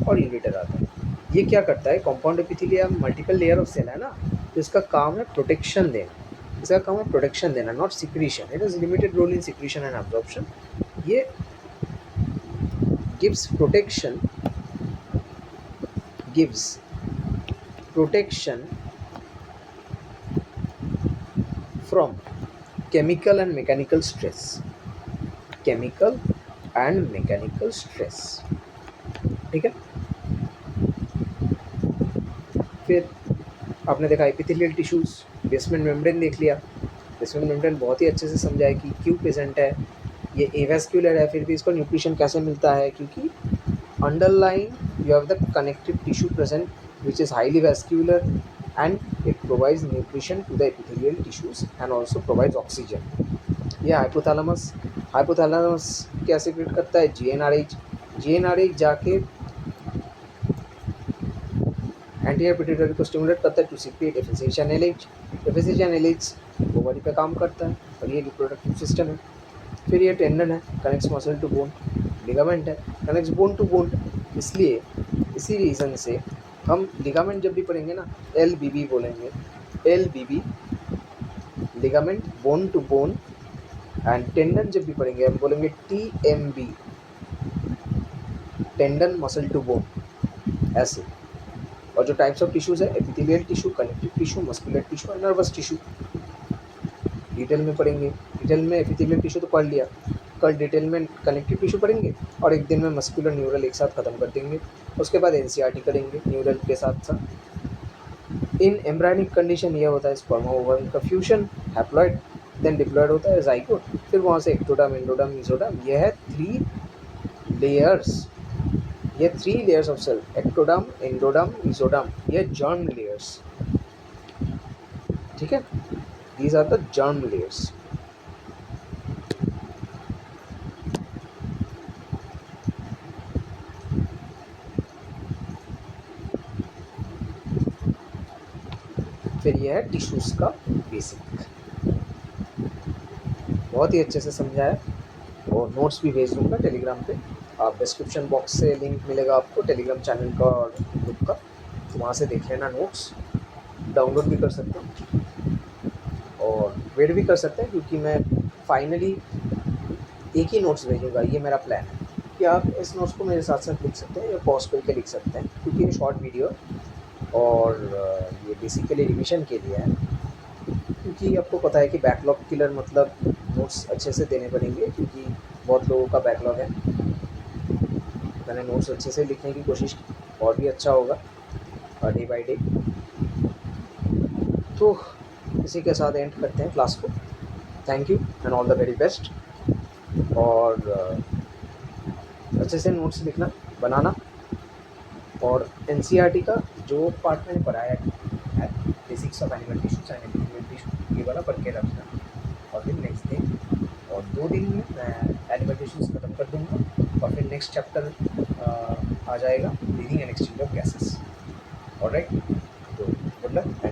और यूरेटर आता है। ये क्या करता है, compound epithelium multiple layer of cell है ना, तो इसका काम है प्रोटेक्शन देना। इसका काम है प्रोटेक्शन देना, not secretion. It is limited role in secretion and absorption. ये gives protection, from chemical and mechanical stress, ठीक है। फिर आपने देखा एपिथेलियल टिश्यूज, बेसमेंट मेम्ब्रेन देख लिया। बेसमेंट मेम्ब्रेन बहुत ही अच्छे से समझा है कि क्यों प्रेजेंट है। ये एवेस्क्यूलर है, फिर भी इसको न्यूट्रिशन कैसे मिलता है, क्योंकि underline you have the connective tissue present which is highly vascular and it provides nutrition to the epithelial tissues and also provides oxygen. ये हाइपोथैलेमस क्या सिक्रेट करता है, जीएनआरएच जाके एंटीरियर पिट्यूटरी को स्टिमुलेट करता है टू सीक्रेट एफएसएच ओवरी पे काम करता है और ये रिप्रोडक्टिव सिस्टम है। फिर ये टेंडन है, connects muscle to bone, ligament है, कनेक्ट्स बोन टू बोन। इसलिए इसी रीज़न से हम लिगामेंट जब भी पढ़ेंगे ना LBB बोलेंगे, LBB ligament bone to bone, and tendon जब भी पढ़ेंगे हम बोलेंगे TMB tendon muscle to bone, ऐसे। और जो टाइप्स ऑफ टिश्यूज है epithelial tissue, connective tissue, muscular tissue और नर्वस टिश्यू, डिटेल में पढ़ेंगे। डिटेल में एपिथेलियल टिश्यू तो पढ़ लिया, कल डिटेल में कनेक्टिव टिश्यू पढ़ेंगे और एक दिन में मस्कुलर न्यूरल एक साथ खत्म कर देंगे। उसके बाद NCERT करेंगे न्यूरल के साथ साथ। इन एम्ब्रायनिक कंडीशन ये होता है स्पर्म ओवम का फ्यूजन, हैप्लॉइड, देन डिप्लॉइड होता है जाइगोट, फिर वहाँ से एक्टोडर्म, एंडोडर्म, मेसोडर्म। यह है 3 लेयर्स, ये 3 layers of cell, ectoderm, endoderm, mesoderm, ये जर्म लेयर्स, ठीक है। These are the germ layers. फिर यह है टिश्यूज का बेसिक, बहुत ही अच्छे से समझाया और नोट्स भी भेज दूंगा टेलीग्राम पे। आप डिस्क्रिप्शन बॉक्स से लिंक मिलेगा आपको टेलीग्राम चैनल का और ग्रुप का, तो वहाँ से देख लेना, नोट्स डाउनलोड भी कर सकते हैं और वेट भी कर सकते हैं, क्योंकि मैं फाइनली एक ही नोट्स भेजूँगा, ये मेरा प्लान है कि आप इस नोट्स को मेरे साथ साथ लिख सकते हैं या पॉज करके लिख सकते हैं, क्योंकि ये शॉर्ट वीडियो और ये बेसिकली रिविजन के लिए है। क्योंकि आपको पता है कि बैकलॉग किलर मतलब नोट्स अच्छे से देने पड़ेंगे, क्योंकि बहुत लोगों का बैकलॉग है। मैंने नोट्स अच्छे से लिखने की कोशिश की और भी अच्छा होगा डे बाय डे। तो इसी के साथ एंड करते हैं क्लास को। Thank you and all the very best. और अच्छे से नोट्स लिखना, बनाना, और NCERT का जो पार्ट मैंने पढ़ाया है basics of animal tissues and epithelial tissue, ये वाला पढ़ के रखना। और फिर नेक्स्ट दिन और 2 दिन में मैं एनिमल टिश्यूज खत्म कर दूँगा और फिर नेक्स्ट चैप्टर आ जाएगा, breathing and exchange of gases. Alright, तो गुड लक।